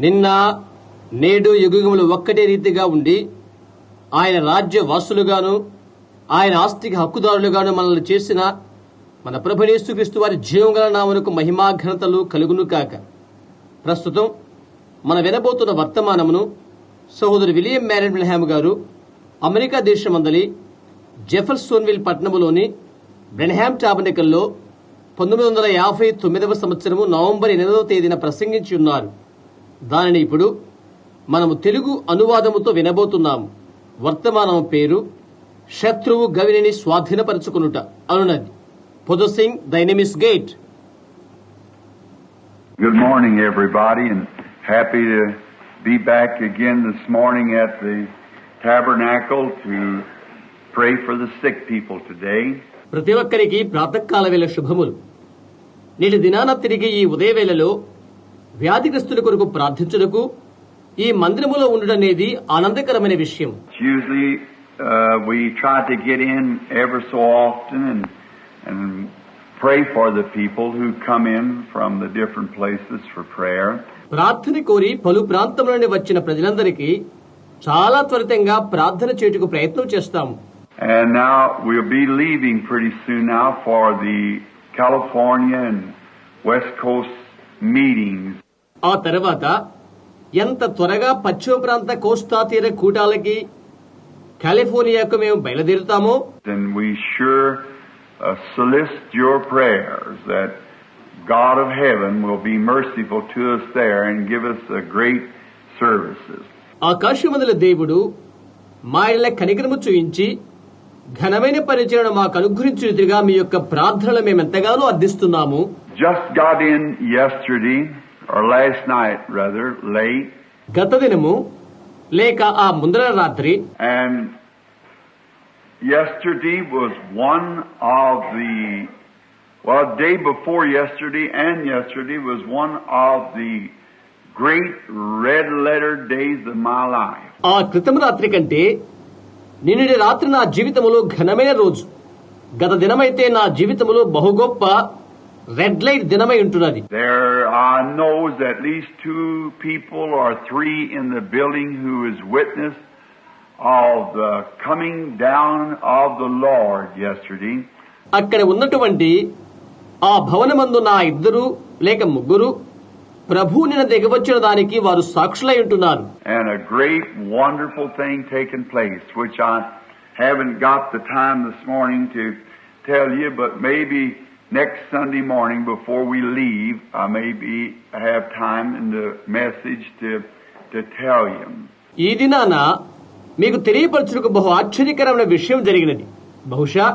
నిన్న నేడు యుగములు ఒక్కటే రీతిగా ఉండి ఆయన రాజ్య వాసులుగాను ఆయన ఆస్తికి హక్కుదారులుగాను మనల్ని చేసిన మన ప్రభువైన యేసుక్రీస్తు వారి జీవగల నామమునకు మహిమా ఘనతలు కలుగును కాక. ప్రస్తుతం మన వినబోతున్న వర్తమానమును సహోదరు విలియం మ్యారియన్ బ్రెన్హామ్ గారు అమెరికా దేశమందలి జెఫర్సోన్విల్ పట్టణములోని బ్రెన్హామ్ టాబర్నకల్లో 1959వ సంవత్సరము నవంబర్ 8వ తేదీన ప్రసంగించి ఉన్నారు. దానిని ఇప్పుడు మనము తెలుగు అనువాదముతో వినబోతున్నాము. వర్తమానం పేరు శత్రువు గవిని స్వాధీనపరచుకునుట అనున్నది. Possessing the enemies gate. Good morning, everybody, and happy to be back again this morning at the tabernacle to pray for the sick people today. ప్రతి ఒక్కరికి ప్రాతకాల వేళ శుభములు. నేటి దినాన తిరిగి ఈ ఉదయవేళలో వ్యాధిగ్రస్తుల కొరకు ప్రార్థించుటకు ఈ మందిరములో ఉండడనేది ఆనందకరమైన విషయం. Usually we try to get in ever so often and pray for the people who come in from the different places for prayer. ప్రార్థన కోరి పలు ప్రాంతముల నుండి వచ్చిన ప్రజలందరికీ చాలా త్వరితంగా ప్రార్థన చేయుటకు ప్రయత్నం చేస్తాము. And now we'll be leaving pretty soon now for the California and West Coast meetings. ఆ తర్వాత ఎంత త్వరగా పశ్చిమ ప్రాంత కోస్తా తీర కూటాలకి కాలిఫోర్నియాకు మేము బయలుదేరుతామో. And we sure solicit your prayers that God of heaven will be merciful to us there and give us a great services. ఆకాశమందుల దేవుడు మా ఇళ్ళ కనికరము చూయించి ఘనమైన పరిచరణ మాకు అనుగ్రహించుగా మీ యొక్క ప్రార్థనలు మేమెంతగానో అర్థిస్తున్నాము. Just got in yesterday or last night rather late. గత దినము లేక ఆ ముందర రాత్రి. And yesterday was one of the day before yesterday and yesterday was one of the great red letter days of my life. ఆ క్రితం రాత్రి కంటే నిన్నటి రాత్రి నా జీవితములో ఘనమైన రోజు. గత దినమైతే నా జీవితములో బహు గొప్ప రెడ్ లైట్ దినమై ఉంటున్నది. There I know at least 2 people or 3 in the building who is witness of the coming down of the Lord yesterday. అక్కడ ఉన్నటువంటి ఆ భవనమందు నా 2 లేక 3 ప్రభువు నిన్న దిగవచ్చిన దానికి వారు సాక్షులై ఉంటున్నారు. And a great wonderful thing taken place which I haven't got the time this morning to tell you, but maybe next Sunday morning before we leave I maybe have time in the message to tell you. ఈ దినాన మీకు తెలియపరచుటకు బహు ఆశ్చర్యకరమైన విషయం జరిగినది. బహుశా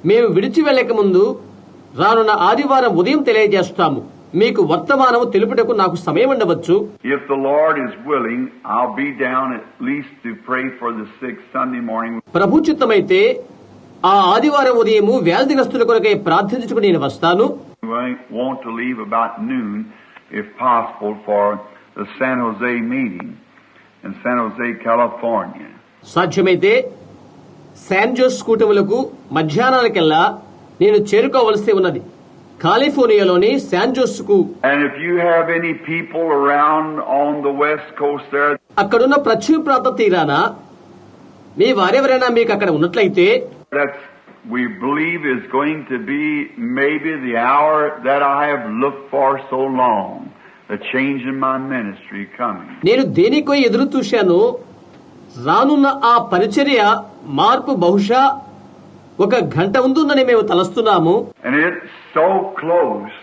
మేము విడిచి వెళ్ళక ముందు రానున్న ఆదివారం ఉదయం తెలియజేస్తాము. మీకు వర్తమానము తెలుపుటకు నాకు సమయం ఉండవచ్చు. If the Lord is willing, I'll be down at least to pray for the sick Sunday morning. ప్రభు చిత్తమైతే ఆ ఆదివారం ఉదయము వ్యాధిగ్రస్తుల కొరకై ప్రార్థించుటకు నేను వస్తాను. We want to leave about noon if possible for the San Jose meeting in San Jose, California. సాధ్యమైతే San Jose కూటములకు మధ్యాహ్నానికల్లా నేను చేరుకోవలసి ఉన్నది. కాలిఫోర్నియాలోని శాన్ జోస్ కు. And if you have any people around on the west coast there, అక్కడున్న పశ్చిమ ప్రాంత తీరాన మీ వారెవరైనా మీకు అక్కడ ఉన్నట్లయితే, that we believe is going to be maybe the hour that I have looked for so long, the change in my ministry coming. నేను దేనికో ఎదురు చూశాను. రానున్న ఆ పరిచర్య మార్పు బహుశా 1 గంట ఉంటుందని మేము తలస్తున్నాము. And it's so close.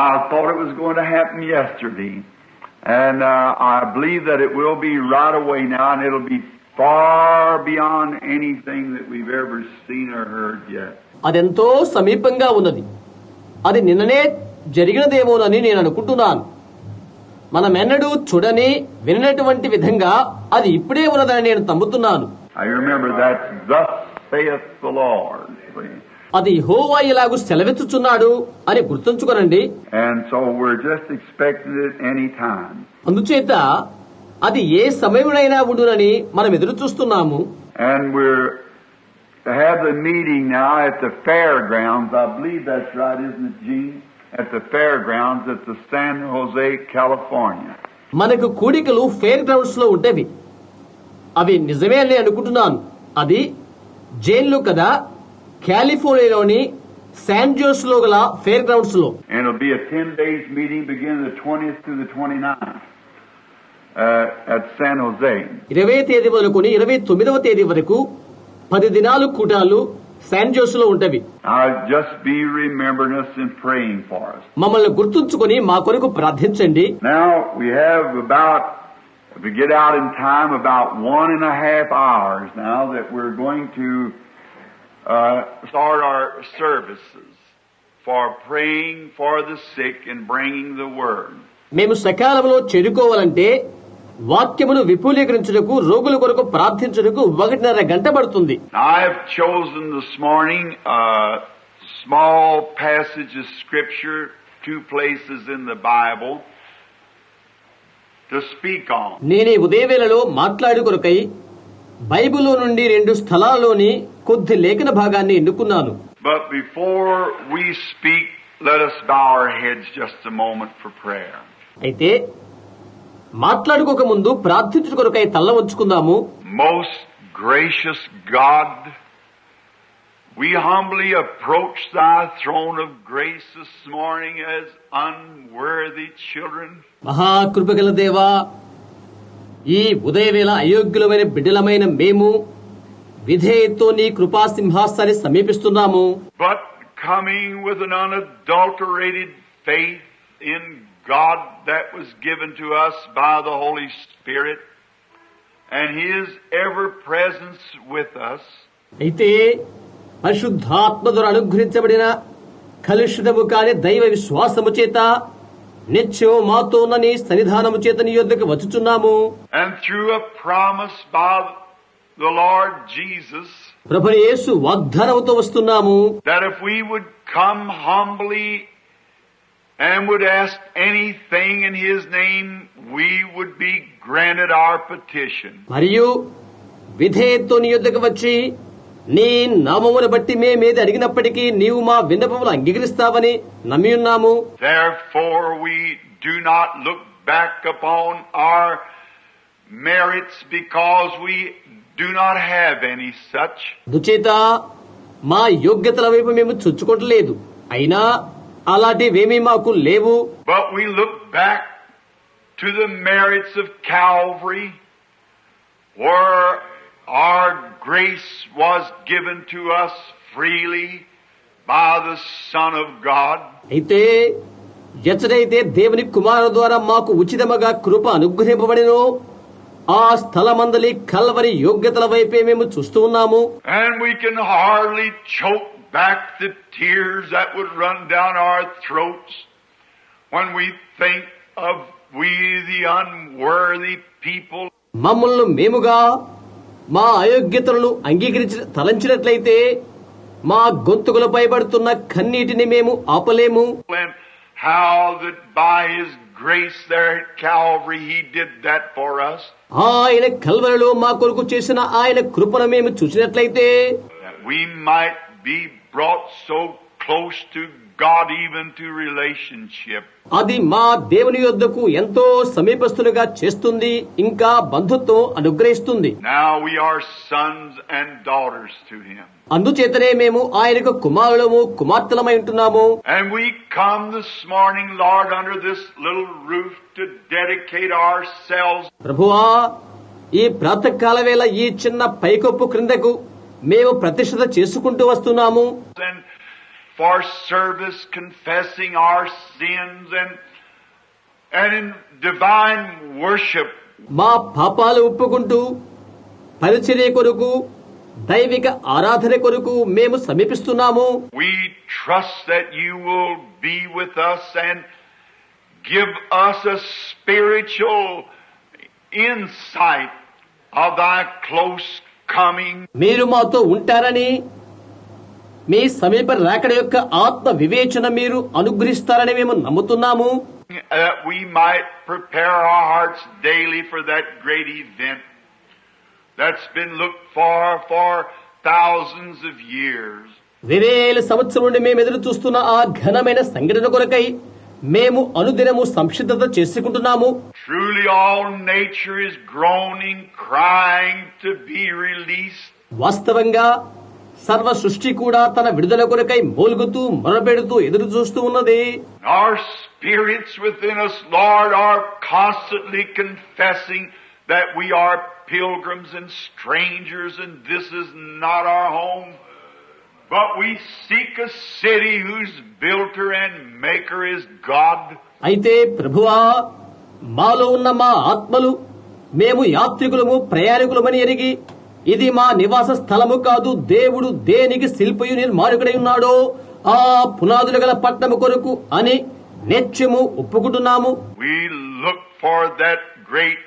I thought it was going to happen yesterday. And I believe that it will be right away now, and it'll be far beyond anything that we've ever seen or heard yet. అదెంతో సమీపంగా ఉన్నది. అది నిన్ననే జరిగినదేమోనని నేను అనుకుంటున్నాను. మనమెన్నడూ చూడని వినటువంటి విధంగా అది ఇప్పుడే ఉన్నదని నేను నమ్ముతున్నాను. I remember that thus saith the Lord. అది యెహోవా ఇలాగు సెలవిచ్చుచున్నాడు అని గుర్తుంచుకోనండి. And so we're just expecting it any time. అందుచేత అది ఏ సమయమునైనా ఉండునని మనం ఎదురు చూస్తున్నాము. And we're to have the meeting now at the fairgrounds. I believe that's right, isn't it, Gene? At the fairgrounds at the San Jose, California. మనకు కూడికలు fair grounds లో ఉంటేవి. అవి నిజమే అని అనుకుంటున్నాను. అది జైల్లో కదా, కాలిఫోర్నియాలోని శాన్ జోస్ లో గల ఫెయిర్ గ్రౌండ్స్ లో. And it'll be a 10 days meeting beginning the 20th to the 29th at San Jose. 20వ తేదీ మొదలుకొని 29వ తేదీ వరకు 10 దినాలు కూటాలు శాన్ జోస్ లో ఉంటవి. Just be remembering us and praying for us. మమ్మల్ని గుర్తుంచుకొని మా కొరకు ప్రార్థించండి. Now we have if we get out in time, about 1.5 hours now that we're going to start our services for praying for the sick and bringing the word. మేము సకాలంలో చేరుకోవాలంటే వాక్యమును విపులీకరించుటకు, రోగుల కొరకు ప్రార్థించుటకు 1.5 గంట పడుతుంది. I have chosen this morning a small passage of scripture, 2 places in the Bible to speak on. నేనే ఉదయవేళలో మాట్లాడు కొరకై బైబిల్లో నుండి 2 స్థలాల్లోని కొద్ది లేఖన భాగాన్ని ఎన్నుకున్నాను. But before we speak, let us bow our heads just a moment for prayer. అయితే మాట్లాడుకోక ముందు ప్రార్థించుట కొరకై తల్ల వంచుకుందాము. Most gracious God, we humbly approach thy throne of grace this morning as unworthy children. మహాకృపగల దేవా, ఈ ఉదయవేళ అయోగ్యులమైన బిడ్డలమైన మేము విధేయతతో నీ కృపా సింహాసనాన్ని సమీపిస్తున్నాము. But coming with an unadulterated faith in God that was given to us by the Holy Spirit and His ever presence with us. అయితే పరిశుద్ధాత్మ ద్వారా అనుగ్రహించబడిన కలుషితము కాని దైవ విశ్వాసము చేత నిత్యం మాతో ఉన్న నీ సన్నిధానము చేత నీ యొద్దకు వచ్చుచున్నాము. And through a promise by the Lord Jesus, ప్రభువు యేసు వాగ్దానముతో వస్తున్నాము, that if we would come humbly and would ask anything in His name, we would be granted our petition. మరియు విధేయతతో నీ యొద్దకు వచ్చి నీ నామమును బట్టి మేమేది అడిగినప్పటికీ నీవు మా విన్నపములు అంగీకరిస్తావని నమ్మి ఉన్నాము. Therefore we do not look back upon our merits because we do not have any such. దుచేత మా యోగ్యతల వైపు మేము చుచ్చుకోవట్లేదు, అయినా అలాంటివేమీ మాకు లేవు. But we look back to the merits of Calvary, where our grace was given to us freely by the Son of God. అయితే ఎచ్చడైతే దేవుని కుమారుడు ద్వారా మాకు ఉచితముగా కృప అనుగ్రహింపబడినో ఆ స్థలమందలి కల్వరి యోగ్యతల వైపే మేము చూస్తూ ఉన్నాము. And we can hardly choke back the tears that would run down our throats when we think of we the unworthy people. మమ్మల్ని మేముగా మా అయోగ్యతలను తలంచినట్లయితే మా గొంతుకులపై పడుతున్న కన్నీటిని మేము ఆపలేము. And how that by His grace there at Calvary He did that for us. ఆయన కల్వరిలో మా కొరకు చేసిన ఆయన కృపను మేము చూసినట్లయితే That we might be brought so close to God, even to relationship. అది మా దేవుని యొద్దకు ఎంతో సమీపస్తులుగా చేస్తుంది, ఇంకా బంధుత్వం అనుగ్రహిస్తుంది. Now we are sons and daughters to Him. అందుచేతనే మేము ఆయనకు కుమారులము కుమార్తెలమై ఉంటున్నాము. And we come this morning, Lord, under this little roof to dedicate ourselves. ప్రభువా, ఈ ప్రాతకాల వేళ ఈ చిన్న పైకప్పు క్రిందకు మేము ప్రతిష్ఠిత చేసుకుంటూ వస్తున్నాము. And for service, confessing our sins and in divine worship. మా పాపాలు ఒప్పుకుంటూ పరిచర్య కొరకు దైవిక ఆరాధన కొరకు మేము సమీపిస్తున్నాము. We trust that you will be with us and give us a spiritual insight of thy close coming. మీరు మాతో ఉంటారని, మీ సమీప రాకడ యొక్క ఆత్మ వివేచన మీరు అనుగ్రహిస్తారని మేము నమ్ముతున్నాము. That we might prepare our hearts daily for that great event that's been looked for thousands of years. వేవేల సంవత్సరం నుండి మేము ఎదురు చూస్తున్న ఆ ఘనమైన సంఘటన కొరకై మేము అనుదినము సంసిద్ధత చేసుకుంటున్నాము. Truly all nature is groaning, crying to be released. వాస్తవంగా సర్వ సృష్టి కూడా తన విడుదల కొరకై మూలుగుతూ మొరపెడుతూ ఎదురు చూస్తూ ఉన్నది. Our spirits within us, Lord, are constantly confessing that we are pilgrims and strangers and this is not our home. But we seek a city whose builder and maker is God. అయితే ప్రభువా, మాలో ఉన్న మా ఆత్మలు మేము యాత్రికులము ప్రయాణికులమని ఎరిగి ఇది మా నివాస స్థలము కాదు, దేవుడు దేనికి శిల్పయు నిర్మాణకుడై ఉన్నాడో ఆ పునాదులు గల పట్టణము కొరకు అని నిత్యము ఒప్పుకుంటున్నాము. We look for that great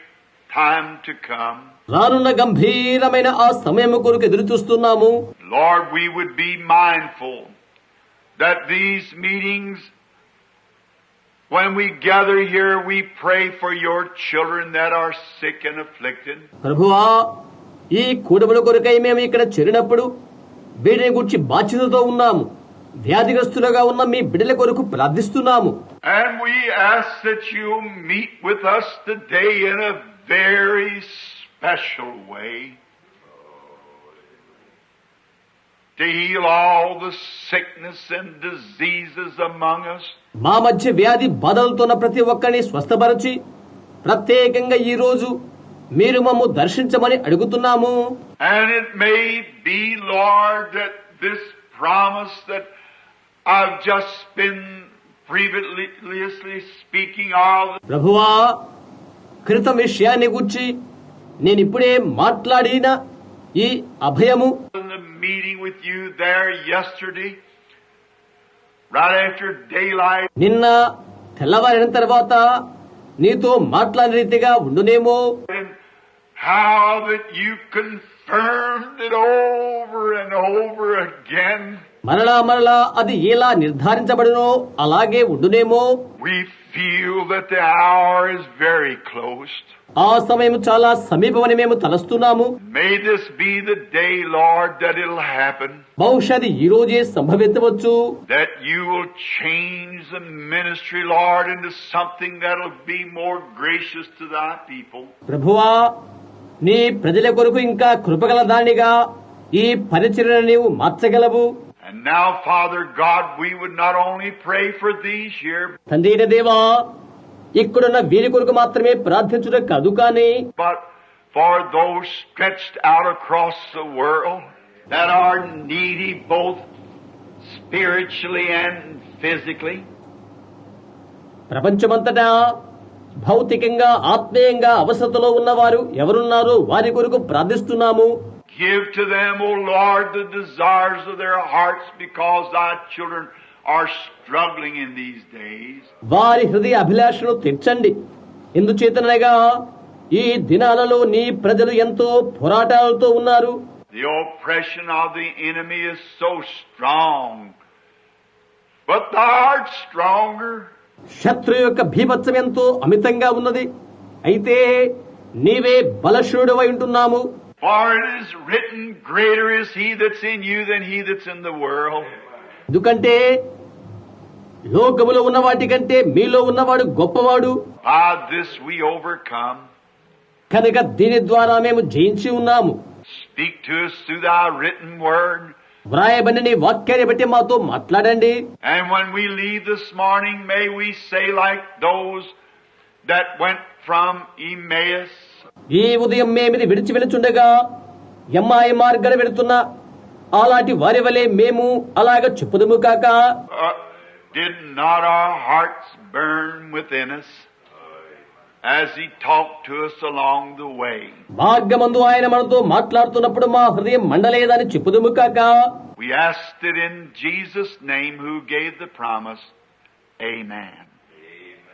time to come. రానున్న గంభీరమైన ఆ సమయము కొరకు ఎదురు చూస్తున్నాము. Lord, we would be mindful that these meetings, when we gather here, we pray for your children that are sick and afflicted. ప్రభువా, ఈ కూడముల కొరకై మేము ఇక్కడ చేరినప్పుడు వీటిని గురించి బాధ్యతతో ఉన్నాము. వ్యాధిగ్రస్తులుగా ఉన్న మీ బిడ్డల కొరకు ప్రార్థిస్తున్నాము. And we ask that you meet with us today in a very special way to heal all the sickness and diseases among us. మా మధ్య వ్యాధి బాధలతో ఉన్న ప్రతి ఒక్కరిని స్వస్థపరచి ప్రత్యేకంగా ఈ రోజు మీరు మమ్ము దర్శించమని అడుగుతున్నాము. And it may be, Lord, that this promise that I've just been previously speaking of, ప్రభువా, క్రితం విషయాన్ని గురించి నేను ఇప్పుడే మాట్లాడిన ఈ అభయము in the meeting with you there yesterday, right after daylight, నిన్న తెల్లవారిన తర్వాత నీతో మాట్లాడిన రీతిగా ఉండునేమో. and how that you confirmed it over and over again. మరలా అది ఎలా నిర్ధారించబడినో అలాగే ఉండునేమో. We feel that the hour is very close. ఆ సమయం చాలా సమీపమని మేము తలస్తున్నాము. May this be the day, Lord, that it'll happen. బహుశా అది ఈ రోజే సంభవించవచ్చు. That you will change the ministry, Lord, into something that'll be more gracious to thy people. ప్రభువా, నీ ప్రజల కొరకు ఇంకా కృపగల దానిగా ఈ పరిచర్యను నీవు మార్చగలవు. And now, Father God, we would not only pray for these here, తండ్రి అయిన దేవా, ఇక్కడున్న వీరి కొరకు మాత్రమే ప్రార్థించడం కాదు కానీ but for those stretched out across the world that are needy both spiritually and physically. ప్రపంచమంతటా భౌతికంగా ఆత్మీయంగా అవసరతలో ఉన్నవారు ఎవరున్నారో వారి కొరకు ప్రార్థిస్తున్నాము. Give to them, O Lord, the desires of their hearts, because thy children are struggling in these days. వారి హృదయ అభిలాషను తీర్చండి. ఎందుచేతనగా ఈ దినాలలో నీ ప్రజలు ఎంతో పోరాటాలతో ఉన్నారు. The oppression of the enemy is so strong, but thou art stronger. శత్రు యొక్క భీభత్సం ఎంతో అమితంగా ఉన్నది, అయితే నీవే బలశూరుడవై ఉంటున్నాము. For it is written, greater is he that's in you than he that's in the world. ఎందుకంటే లోకములో ఉన్న వాటి కంటే మీలో ఉన్నవాడు గొప్పవాడు. By this we overcome. కనుక దీని ద్వారా మేము జయించి ఉన్నాము. Speak to us through thy written word. వ్రాయబడిన నీ వాక్యాన్ని బట్టి మాతో మాట్లాడండి. And when we leave this morning, may we say like those that went from Emmaus, ఈ ఉదయం మేమిది విడిచి వెళుచుండగా ఎమ్మాయి మార్గాన వెళుతున్న అలాంటి వారి వలె మేము అలాగ చెప్పుదుము కాక, did not our hearts burn within us as he talked to us along the way? మార్గమందు ఆయన మనతో మాట్లాడుతున్నప్పుడు మా హృదయం మండలేదని చెప్పుదుము కాక. We asked it in Jesus' name who gave the promise. Amen.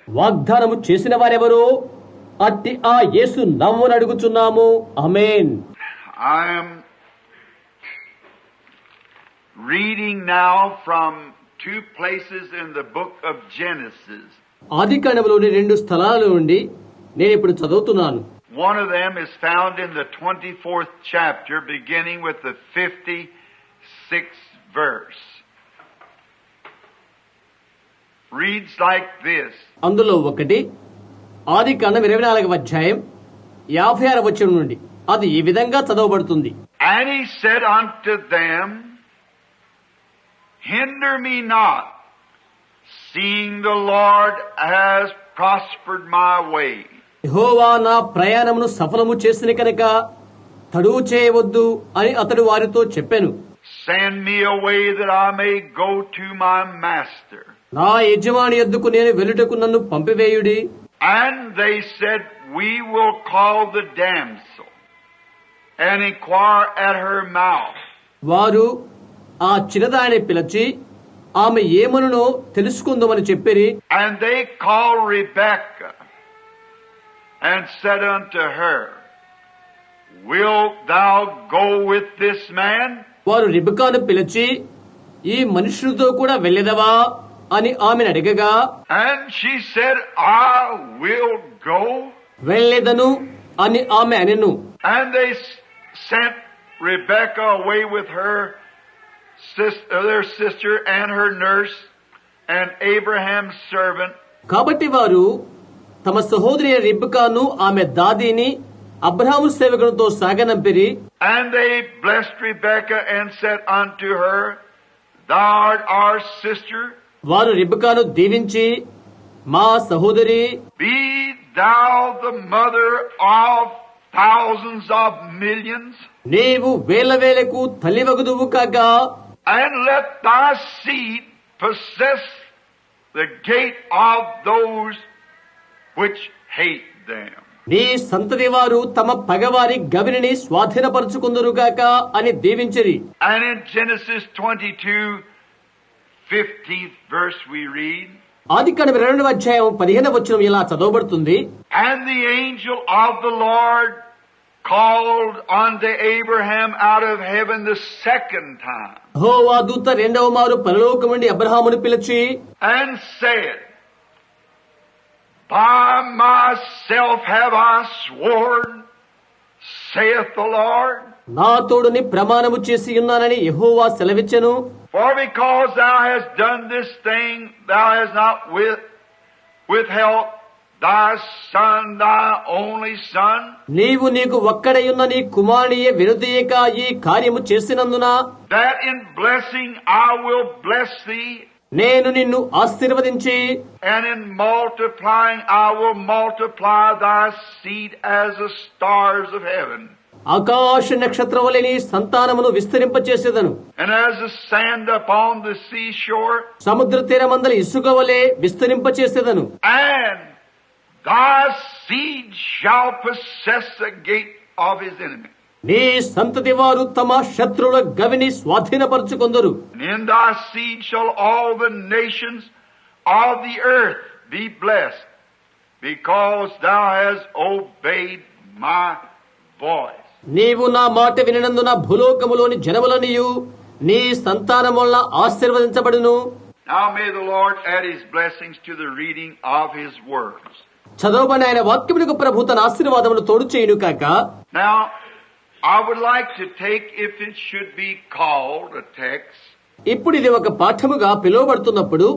వాగ్దానము చేసిన వారెవరో అట్టి ఆ యేసు నామమున అడుగుచున్నాము. ఆమేన్. I am reading now from two places in the book of Genesis. ఆదికాండములోని 2 స్థలాల నుండి నేను ఇప్పుడు చదువుతున్నాను. One of them is found in the 24th chapter, beginning with the 56th verse. reads like this. అందులో ఒకటి ఆదికాండం 24వ అధ్యాయం 56వ వచనం నుండి అది ఈ విధంగా చదవబడుతుంది. And he said unto them, Hinder me not, seeing the Lord has prospered my way. యెహోవా నా ప్రయాణమును సఫలము చేసిన కనుక తడువు చేయవద్దు అని అతడు వారితో చెప్పెను. Send me away that I may go to my master. నా యజమాని యొద్దకు నేను వెళ్ళుటకు నన్ను పంపివేయుడి. And they said, We will call the damsel and inquire at her mouth. వారు ఆ చిన్నదాన్ని పిలిచి ఆమె ఏమనునో తెలుసుకుందామని చెప్పిరి. And they called Rebekah and said unto her, Wilt thou go with this man? వారు రిబకాను పిలిచి ఈ మనుషులతో కూడా వెళ్ళెదవా అని ఆమెను అడగగా, And she said, I will go. వెళ్ళెదను అని ఆమె అనెను. And they sent Rebekah away with their sister and her nurse and Abraham's servant. కాబట్టి వారు తమ సహోదరి రిబకాను ఆమె దాదీని Abraham సేవకులతో సాగనంపిరి. And they blessed Rebekah and said unto her, Thou art our sister. వారు రిబకాను దీవించి, మా సహోదరి, Be thou the mother of thousands of millions, నీవు వేల వేలకు తల్లివగుదువు కాక, and let thy seed possess the gate of those which hate them. నీ సంతతి వారు తమ పగవారి గవిని స్వాధీనపరుచుకుందురుగాక అని దీవించిరి. And in Genesis 22, 15th verse we read, ఆదికాండం 22వ అధ్యాయం 15వ వచనం ఇలా చదవబడుతుంది. And the angel of the Lord called unto Abraham out of heaven the second time, యెహోవా దూత రెండవ మారు పరలోకం నుండి అబ్రహామును పిలిచి, and said, By myself have I sworn, saith the Lord, నా తోడుని ప్రమాణము చేసి ఉన్నానని యెహోవా సెలవిచ్చెను. for because thou hast done this thing, thou hast not withheld thy son, thy only son, నీకు ఒక్కడయున్న నీ కుమారునియే వినుదీయక ఈ కార్యము చేసినందున, that in blessing I will bless thee, నేను నిన్ను ఆశీర్వదించి, and in multiplying I will multiply thy seed as the stars of heaven, ఆకాశ నక్షత్రములే నీ సంతానమును విస్తరింపచేసేదను, and as the sand upon the seashore, సముద్ర తీరమందలి ఇసుక వలె విస్తరింపచేసేదను. and thy seed shall possess the gate of his enemy. నీ సంతతి వారు తమ శత్రువుల గవిని స్వాధీనపరుచుకొందురు. And in thy seed shall all the nations of the earth be blessed, because thou hast obeyed my voice. నీవు నా మాట వినినందున భూలోకములోని జనములనియు నీ సంతానం వల్ల ఆశీర్వదించబడును. Now may the Lord add his blessings to the reading of his words. చదవబడిన ఆయన వాక్యములకు ప్రభు తన ఆశీర్వాదమును తోడు చేయును కాక. Now, I would like to take, if it should be called a text, ఇప్పుడు ఇది ఒక పాఠముగా పిలువబడుతున్నప్పుడు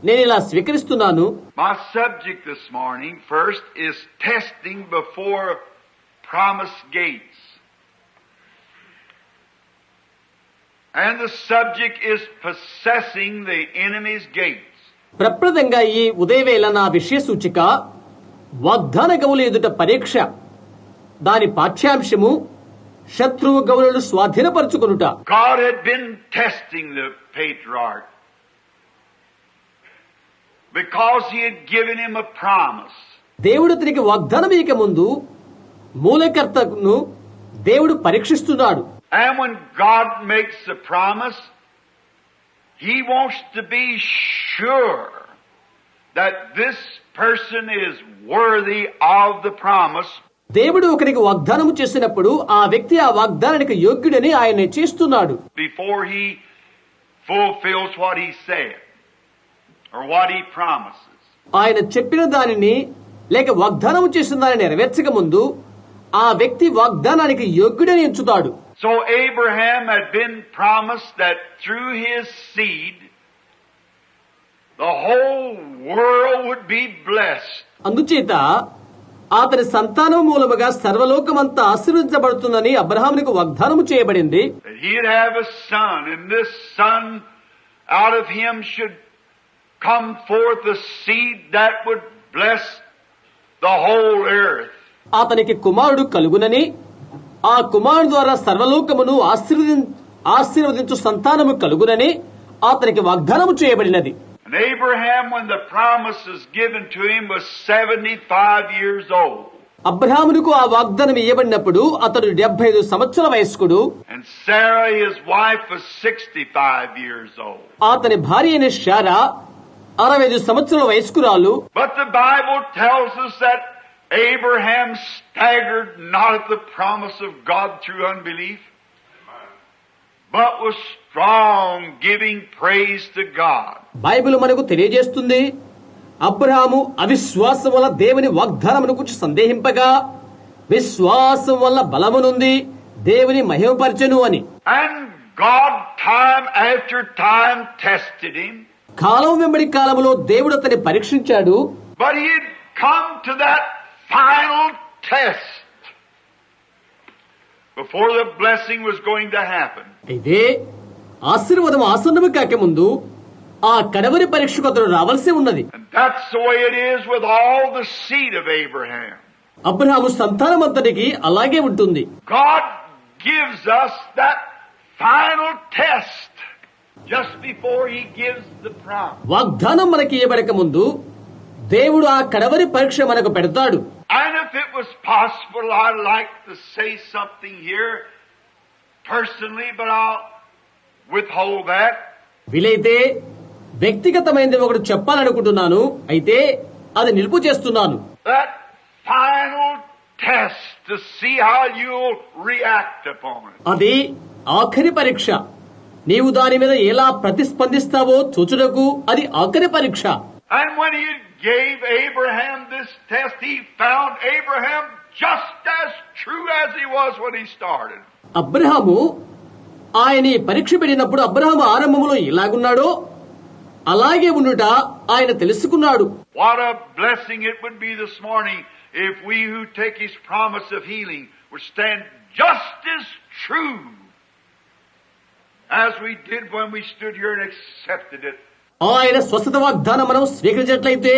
నేను ఇలా స్వీకరిస్తున్నాను. my subject this morning first is testing before promised gates. And the subject is possessing the enemy's gates. ప్రప్రదంగా ఈ ఉదయవేళ నా విషయ సూచిక వాగ్దాన గవుల ఎదుట పరీక్ష. దాని పాఠ్యాంశము శత్రువు గవులను స్వాధీనపరుచుకొనుట. God had been testing the patriarch because he had given him a promise. దేవుడు అతనికి వాగ్దానం ఇక ముందు మూలకర్తను దేవుడు పరీక్షిస్తున్నాడు. And when God makes a promise, he wants to be sure that this person is worthy of the promise. దేవుడు ఒకరికి వాగ్దానం చేసినప్పుడు ఆ వ్యక్తి ఆ వాగ్దానానికి యోగ్యుడని ఆయన నిశ్చయిస్తున్నాడు. Before he fulfills what he said or what he promises. ఆయన చెప్పిన దానిని లేక వాగ్దానం చేసిన దానిని నెరవేర్చక ముందు ఆ వ్యక్తి వాగ్దానానికి యోగ్యుడని ఎంచుతాడు. So Abraham had been promised that through his seed the whole world would be blessed. అందుచేత అతని సంతానం మూలముగా సర్వలోకమంతా ఆశీర్వదించబడుతుందని అబ్రహామునికి వాగ్దానము చేయబడింది. That he'd have a son, and this son out of him should come forth a seed that would bless the whole earth. అతనికి కుమారుడు కలుగునని, ఆ కుమారుడు ద్వారా సర్వలోకమును ఆశీర్వదించు సంతానము కలుగునని అతనికి వాగ్దానము చేయబడినది. And Abraham, when the promise was given to him, was 75 years old. అబ్రహామునకు ఆ వాగ్దానం ఇవ్వబడినప్పుడు అతడు 75 సంవత్సరాల వయస్కుడు. And Sarah, his wife, was 65 years old. అతని భార్య అయిన శారా 65 సంవత్సరాల వయస్కురాలు. But the Bible tells us that Abraham staggered not at the promise of God through unbelief, but was strong, giving praise to God. Bible మనకు తెలియజేస్తుంది, అబ్రహాము అవిశ్వాసం వల్ల దేవుని వాగ్దానమును గురించి సందేహింపగా విశ్వాసం వల్ల బలమునుంది దేవుని మహిమపరచెను అని. And God time after time tested him. కాలం వెంబడి కాలములో దేవుడు అతన్ని పరీక్షించాడు. But he had come to that final test before the blessing was going to happen. అయితే ఆశీర్వాదం ఆసన్నము కాక ముందు ఆ కడవరి పరీక్షకు అతడు రావాల్సి ఉన్నది. And that's the way it is with all the seed of Abraham. Abraham సంతానమంతటికి అలాగే ఉంటుంది. God gives us that final test just before he gives the promise. వాగ్దానం మనకి ఇవ్వబడక ముందు దేవుడు ఆ కడవరి పరీక్ష మనకు పెడతాడు. And if it was possible, I'd like to say something here personally, but I'll withhold that. వీలైతే వ్యక్తిగతమైనది ఒకటి చెప్పాలనుకుంటున్నాను, అయితే అది నిలుపు చేస్తున్నాను. That final test to see how you'll react upon it. అది ఆఖరి పరీక్ష. నీవు దాని మీద ఎలా ప్రతిస్పందిస్తావో చూచుటకు అది ఆఖరి పరీక్ష. And when he gave Abraham this test, he found Abraham just as true as he was when he started. Abraham ఆయన ఈ పరీక్ష పెట్టినప్పుడు అబ్రహాము ఆరంభంలో ఎలాగున్నాడో అలాగే ఉండుట ఆయన తెలుసుకున్నాడు. What a blessing it would be this morning if we who take his promise of healing would stand just as true as we did when we stood here and accepted it. ఆయన స్వస్థత వాగ్దానం మనం స్వీకరించినట్లయితే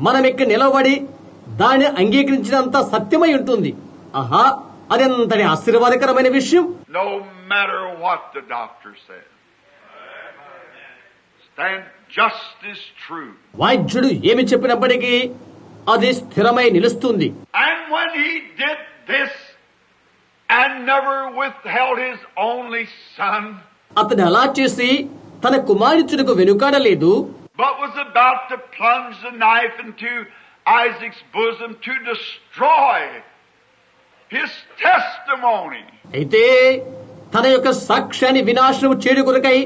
మనం ఇక్కడ నిలబడి దాన్ని అంగీకరించినంత సత్యమై ఉంటుంది. ఆహా, అదెంతటి ఆశీర్వాదకరమైన విషయం. No matter what the doctor says, stand just as true. వైద్యుడు ఏమి చెప్పినప్పటికీ అది స్థిరమై నిలుస్తుంది. And when he did this and never withheld his only son, అతడు అలా చేసి తన కుమారుచునకు వెనుకాడలేదు, but was about to plunge the knife into Isaac's bosom to destroy his testimony. అయితే తన యొక్క సాక్ష్యాన్ని వినాశనం చేయడం కొరకై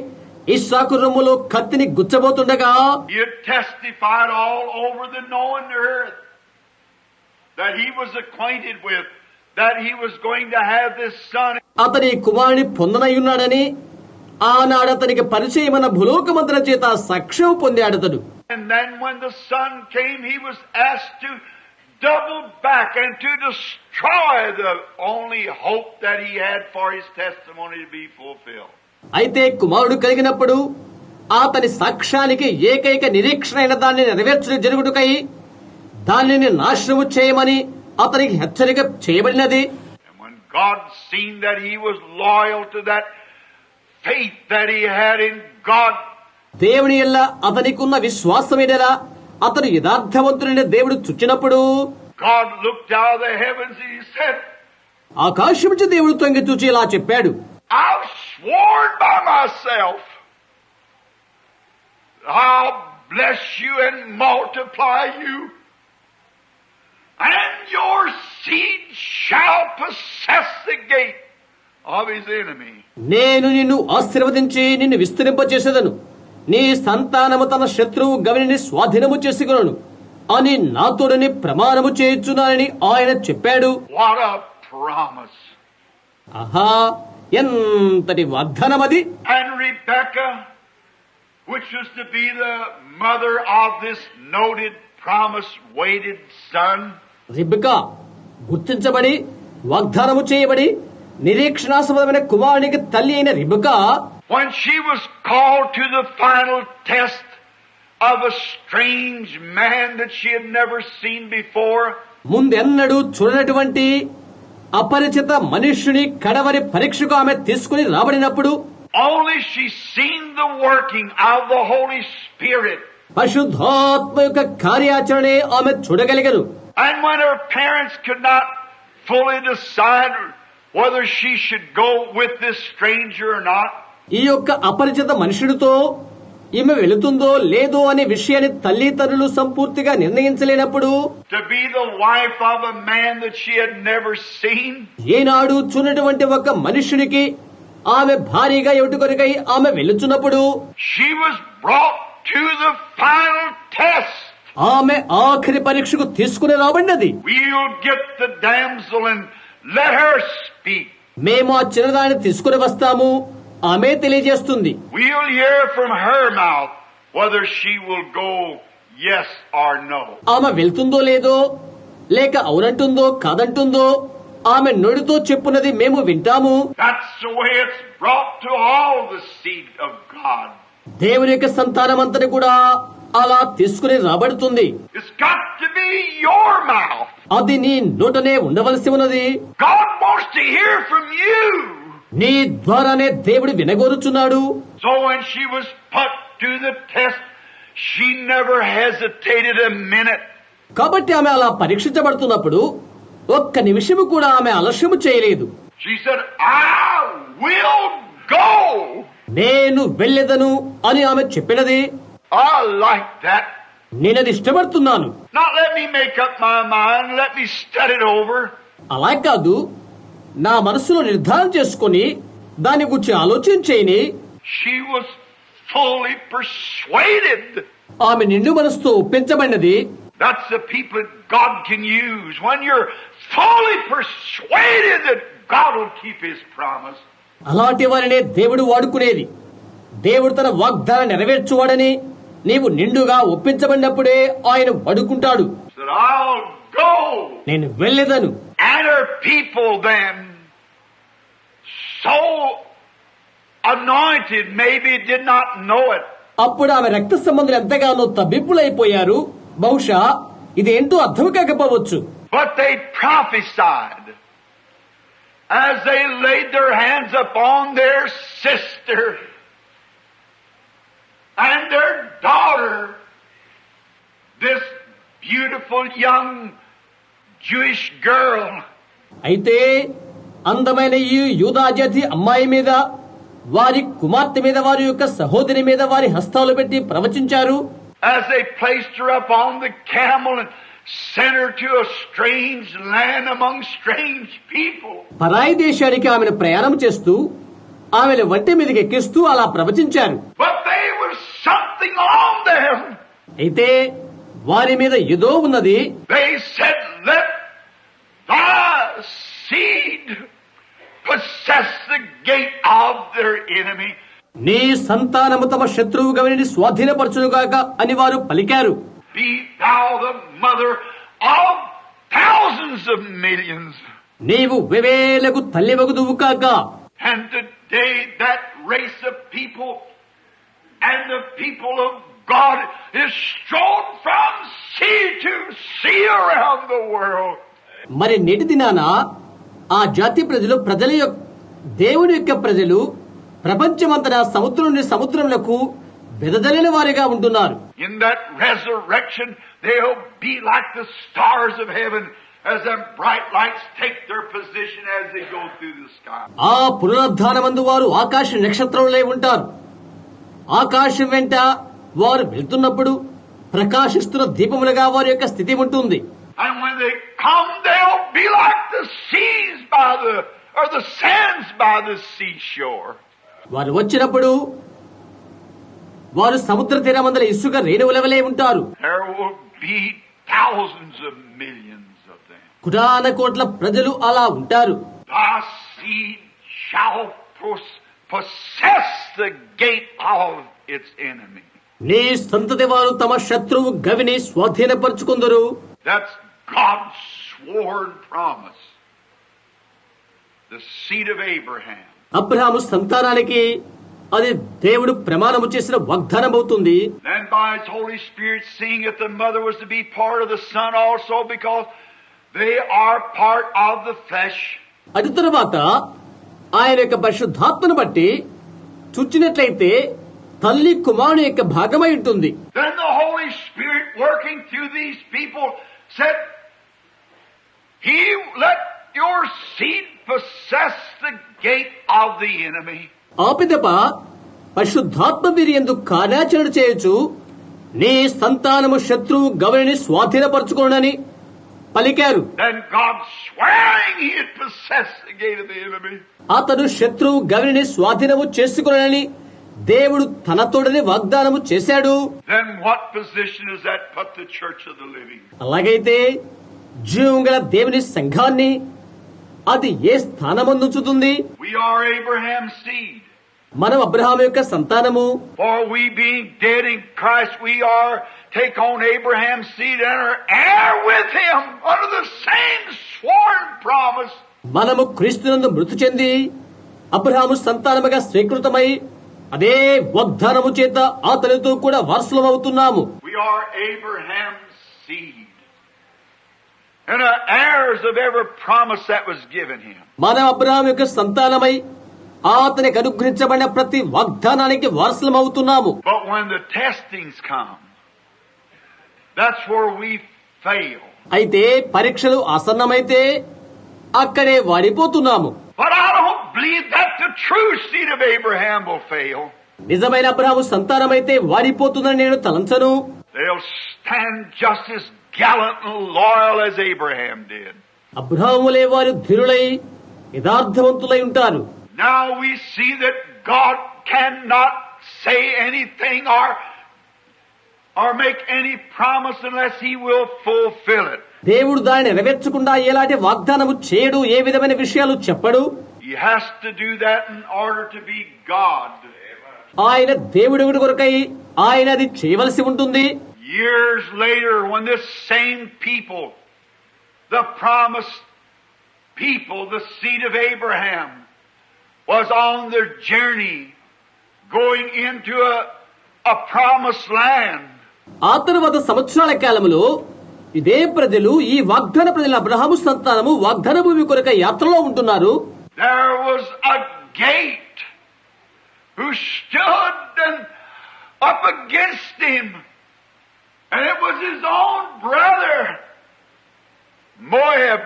ఇస్సాకు రొమ్ములో కత్తిని గుచ్చబోతుండగా He had testified all over the known earth that he was acquainted with, that he was going to have this son. అతని కుమారుని పొందనయ్యున్నాడని ఆనాడు అతనికి పరిచయమైన భూలోకమంతల చేత సాక్ష్యం పొందాడతడు. And then when the son came, he was asked to double back and to destroy the only hope that he had for his testimony to be fulfilled. అయితే కుమారుడు కలిగినప్పుడు అతని సాక్ష్యానికి ఏకైక నిరీక్షణ అయిన దాన్ని నెరవేర్చడం జరుగుటకై దానిని నాశనము చేయమని అతనికి హెచ్చరిక చేయబడినది. And when God seen that he was loyal to that faith that he had in God, దేవుని యందు అతనికున్న విశ్వాసమేదలా అతను యథార్థవంతుడైన దేవుడు చూచినప్పుడు God looked out of the heavens and he said, ఆకాశం నుంచి దేవుడు తొంగి చూచి ఇలా చెప్పాడు, I've sworn by myself, I'll bless you and multiply you, and your seed shall possess the gate of his enemy. నేను నిన్ను ఆశీర్వదించి నిన్ను విస్తరింపచేసేదను, నీ సంతానము తన శత్రువు గవిని స్వాధీనము చేసుకొనును అని నాతోడని ప్రమాణము చేయుచున్నానని ఆయన చెప్పాడు. What a promise! ఆహా, ఎంతటి వాగ్దానం అది. And Rebekah, which was to be the mother of this noted, promise-waited son. రిబ్కా గుర్తించబడి వాగ్దానము చేయబడి నిరీక్షణాస్పదమైన కుమారునికి తల్లి అయిన రిబ్కా When she was called to the final test of a strange man that she had never seen before, ముందెన్నడూ చూడనటువంటి అపరిచిత మనుష్యుని కడవరి పరీక్షకు ఆమె తీసుకుని రాబడినప్పుడు only she seen the working of the Holy Spirit. పరిశుద్ధాత్మ యొక్క కార్యాచరణే ఆమె చూడగలిగను. And when her parents could not fully decide whether she should go with this stranger or not, ఈ యొక్క అపరిచిత మనుషుడితో ఈమె వెళుతుందో లేదో అనే విషయాన్ని తల్లిదండ్రులు సంపూర్తిగా నిర్ణయించలేనప్పుడు to be the wife of a man that she had never seen, ఏనాడు చూడటువంటి ఒక మనుష్యునికి ఆమె భారీగా ఎటుకొరికై ఆమె వెళుచున్నప్పుడు she was brought to the final test. ఆమె ఆఖరి పరీక్షకు తీసుకుని రాబడినది. We'll get the damsel and let her speak. మేము ఆ చిన్నదాన్ని తీసుకుని వస్తాము, ఆమె తెలియజేస్తుంది. We'll hear from her mouth whether she will go yes or no. ఆమె వెళ్తుందో లేదో, లేక అవునంటుందో కాదంటుందో ఆమె నోటితో చెప్పున్నది మేము వింటాము. That's the way it's brought to all the seed of God. దేవుని యొక్క సంతానమంతని కూడా అలా తీసుకుని రాబడుతుంది. It's got to be your mouth. అది నీ నోటనే ఉండవలసి ఉన్నది. God wants to hear from you. నీ ద్వారానే దేవుడు వినగోరుచున్నాడు. So when she was put to the test, she never hesitated a minute. కాబట్టి ఆమె అలా పరీక్షించబడుతున్నప్పుడు ఒక్క నిమిషము కూడా ఆమె ఆలస్యము చేయలేదు. She said, I will go. నేను వెళ్ళెదను అని ఆమె చెప్పినది. I like that. నేనది ఇష్టపడుతున్నాను. Not let me make up my mind, let me study it over. అలా కాదు, నా మనసులో నిర్ధారణ చేసుకుని దాని గురించి ఆలోచించేని. She was fully persuaded. ఆమె నిండు మనసుతో ఒప్పించబడినది. That's the people that God can use. When you're fully persuaded that God will keep His promise. అలాంటి వారినే దేవుడు వాడుకునేది. దేవుడు తన వాగ్దానం నెరవేర్చువాడని నీవు నిండుగా ఒప్పించబడినప్పుడే ఆయన వాడుకుంటాడు. Said, I'll go. నేను వెళ్ళేదను. And her people then, so anointed, maybe did not know it. అప్పుడు ఆమె రక్త సంబంధులు ఎంతగానో తబ్బిబ్బులైపోయారు. బహుశా ఇదేంటో అర్థం కాకపోవచ్చు. But they prophesied as they laid their hands upon their sister and their daughter, this beautiful young Jewish girl. అయితే అందమైన ఈ యూదాజాతి అమ్మాయి మీద, వారి కుమార్తె మీద, వారి యొక్క సహోదరి మీద వారి హస్తాలు పెట్టి ప్రవచించారు. As they placed her up on the camel and sent her to a strange land among strange people. పరాయి దేశానికి ఆమెను ప్రయాణం చేస్తూ ఆమెను వంటి మీదకి ఎక్కిస్తూ అలా ప్రవచించారు. But there was something on them. అయితే వారి మీద ఏదో ఉన్నది. They said, let thy seed possess the gate of their enemy. నీ సంతానము తమ శత్రువు గవిని స్వాధీనపరచునుగాక అని వారు పలికారు. Be thou the mother of thousands of millions. నీవు వేవేలకు తల్లివగుదువు కాక. And today that race of people and the people of God is strewn from sea to sea around the world. మరి నేటి దినాన ఆ జాతి ప్రజల యొక్క దేవుని యొక్క ప్రజలు ప్రపంచమంతటా సముద్రం నుండి సముద్రములకు వెదజల్లిన వారిగా ఉంటున్నారు. In that resurrection they'll be like the stars of heaven as them bright lights take their position as they go through the sky. ఆ పునరుద్ధానమందు వారు ఆకాశ నక్షత్రములై ఉంటారు. ఆకాశం వెంట వారు వెళ్తున్నప్పుడు ప్రకాశిస్తున్న దీపములుగా వారి యొక్క స్థితి ఉంటుంది. And when they come, they'll be like the seas or the sands by the seashore. వారు వచ్చినప్పుడు వారు సముద్ర తీరమందల ఇసుక రేణువుల వలె ఉంటారు. There will be thousands of millions of them. Kotana కోట్ల ప్రజలు అలా ఉంటారు. Thy seed shall possess the gate of its enemy. నీ సంతతి వారు తమ శత్రువు గవిని స్వాధీనపరుచుకుందరు. That's God's sworn promise. The seed of Abraham. Abraham సంతానానికి అది దేవుడు ప్రమాణము చేసిన వాగ్దానం అవుతుంది. Then by His Holy Spirit seeing that the mother was to be part of the son also because they are part of the flesh. అది తరువాత ఆయన యొక్క పరిశుద్ధాత్మను బట్టి చూచినట్లయితే తల్లి కుమారుని యొక్క భాగమై ఉంటుంది. Then the Holy Spirit working through these people said, He let your seed possess the gate of the enemy. ఆ పిదప పరిశుద్ధాత్మ వీరి యందు కార్యాచరణ చేయొచ్చు, నీ సంతానము శత్రువు గవనిని స్వాధీనపరచుకోనని పలికారు. Then God swearing He had possessed the gate of the enemy. అతడు శత్రువు గవనిని స్వాధీనము చేసుకునని దేవుడు తన తోడని వాగ్దానము చేశాడు. Then what position does that put the church of the living? అలాగైతే జీవం గల దేవుని సంఘాన్ని అది ఏ స్థానమందుంచుతుంది? We are Abraham's seed. మనం అబ్రహాము యొక్క సంతానము. For we being dead in Christ, we are take on Abraham's seed and are heir with him under the same sworn promise. మనము క్రీస్తునందు మృతి చెంది అబ్రహాము సంతానముగా స్వీకృతమై అదే వాగ్దానము చేత అతనితో కూడా వారసులమవుతున్నాము. We are Abraham's seed and are heirs of every promise that was given him. మనం అబ్రహాము యొక్క సంతానమై అతనికి అనుగ్రహించబడిన ప్రతి వాగ్దానానికి వారసులమవుతున్నాము. But when the testings come, that's where we fail. అయితే పరీక్షలు ఆసన్నమైతే అక్కడే వాడిపోతున్నాము. But I don't believe that the true seed of Abraham will fail. నిజమైన అబ్రహాము సంతానమైతే వాడిపోతుందని నేను తలంచను. They'll stand just as gallant and loyal as Abraham did. అబ్రహాములే వారు ధీరులై యథార్థవంతులై ఉంటారు. Now we see that God cannot say anything or make any promise unless He will fulfill it. దేవుడు దానిని నెరవేర్చకుండా ఎలాంటి వాగ్దానము చేయడు, ఏ విధమైన విషయాలు చెప్పడు. He has to do that in order to be God. ఆయన దేవుడి కొరకై ఆయన అది చేయవలసి ఉంటుంది. Years later, when this same people, the promised people, the seed of Abraham, was on their journey going into a promised land. ఆ తరువాత సంవత్సరాల కాలంలో ఇదే ప్రజలు, ఈ వాగ్దాన ప్రజల అబ్రహాము సంతానము వాగ్దాన భూమి కొరకై యాత్రలో ఉంటున్నారు. There was a gate who stood and up against him, and it was his own brother, Moab.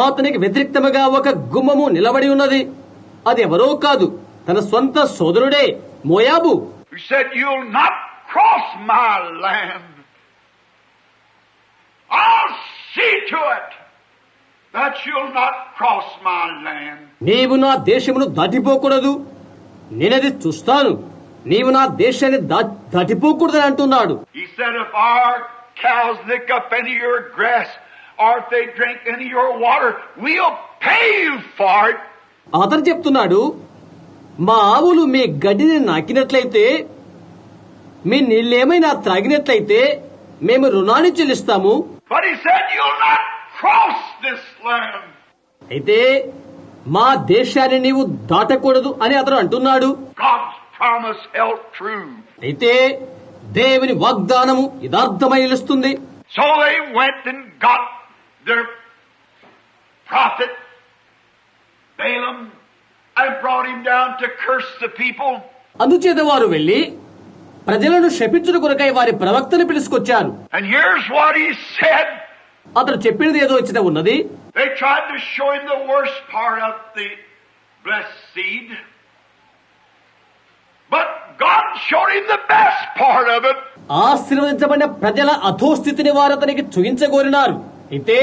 అతనికి వ్యతిరేక్తముగా ఒక గుమ్మము నిలబడి ఉన్నది. అది ఎవరో కాదు, తన సొంత సోదరుడే మోయాబు. Who said, "You'll not cross my land. I'll see to it that you'll not cross my land." నీవు నా దేశమును దాటిపోకూడదు, నేనది చూస్తాను, నీవు నా దేశాన్ని దాటిపోకూడదని అంటున్నాడు. He said, "If our cows lick up any of your grass, or if they drink any of your water, we'll pay you for it." అతను చెప్తున్నాడు, మా ఆవులు మీ గడ్డిని నాకినట్లయితే, మీ నీళ్ళేమైనా త్రాగినట్లయితే మేము రుణాన్ని చెల్లిస్తాము. But he said, "You'll not cross this land." అయితే మా దేశాన్ని నీవు దాటకూడదు అని అతను అంటున్నాడు. God's promise held true. అయితే దేవుని వాగ్దానము యథార్థమై నిలుస్తుంది. So they went and got their prophet Balaam and brought him down to curse the people. అందుచేత వారు వెళ్లి ప్రజలను శపించుట కొరకై వారి ప్రవక్తను పిలుచుకొచ్చారు. And here's what he said. అతను చెప్పినది ఏదో ఇచ్చట ఉన్నది. They tried to show him the worst part of the blessed seed, but God showed him the best part of it. ఆశీర్వదించబడిన ప్రజల అధోస్థితిని వారు అతనికి చూయించగోరినారు. అయితే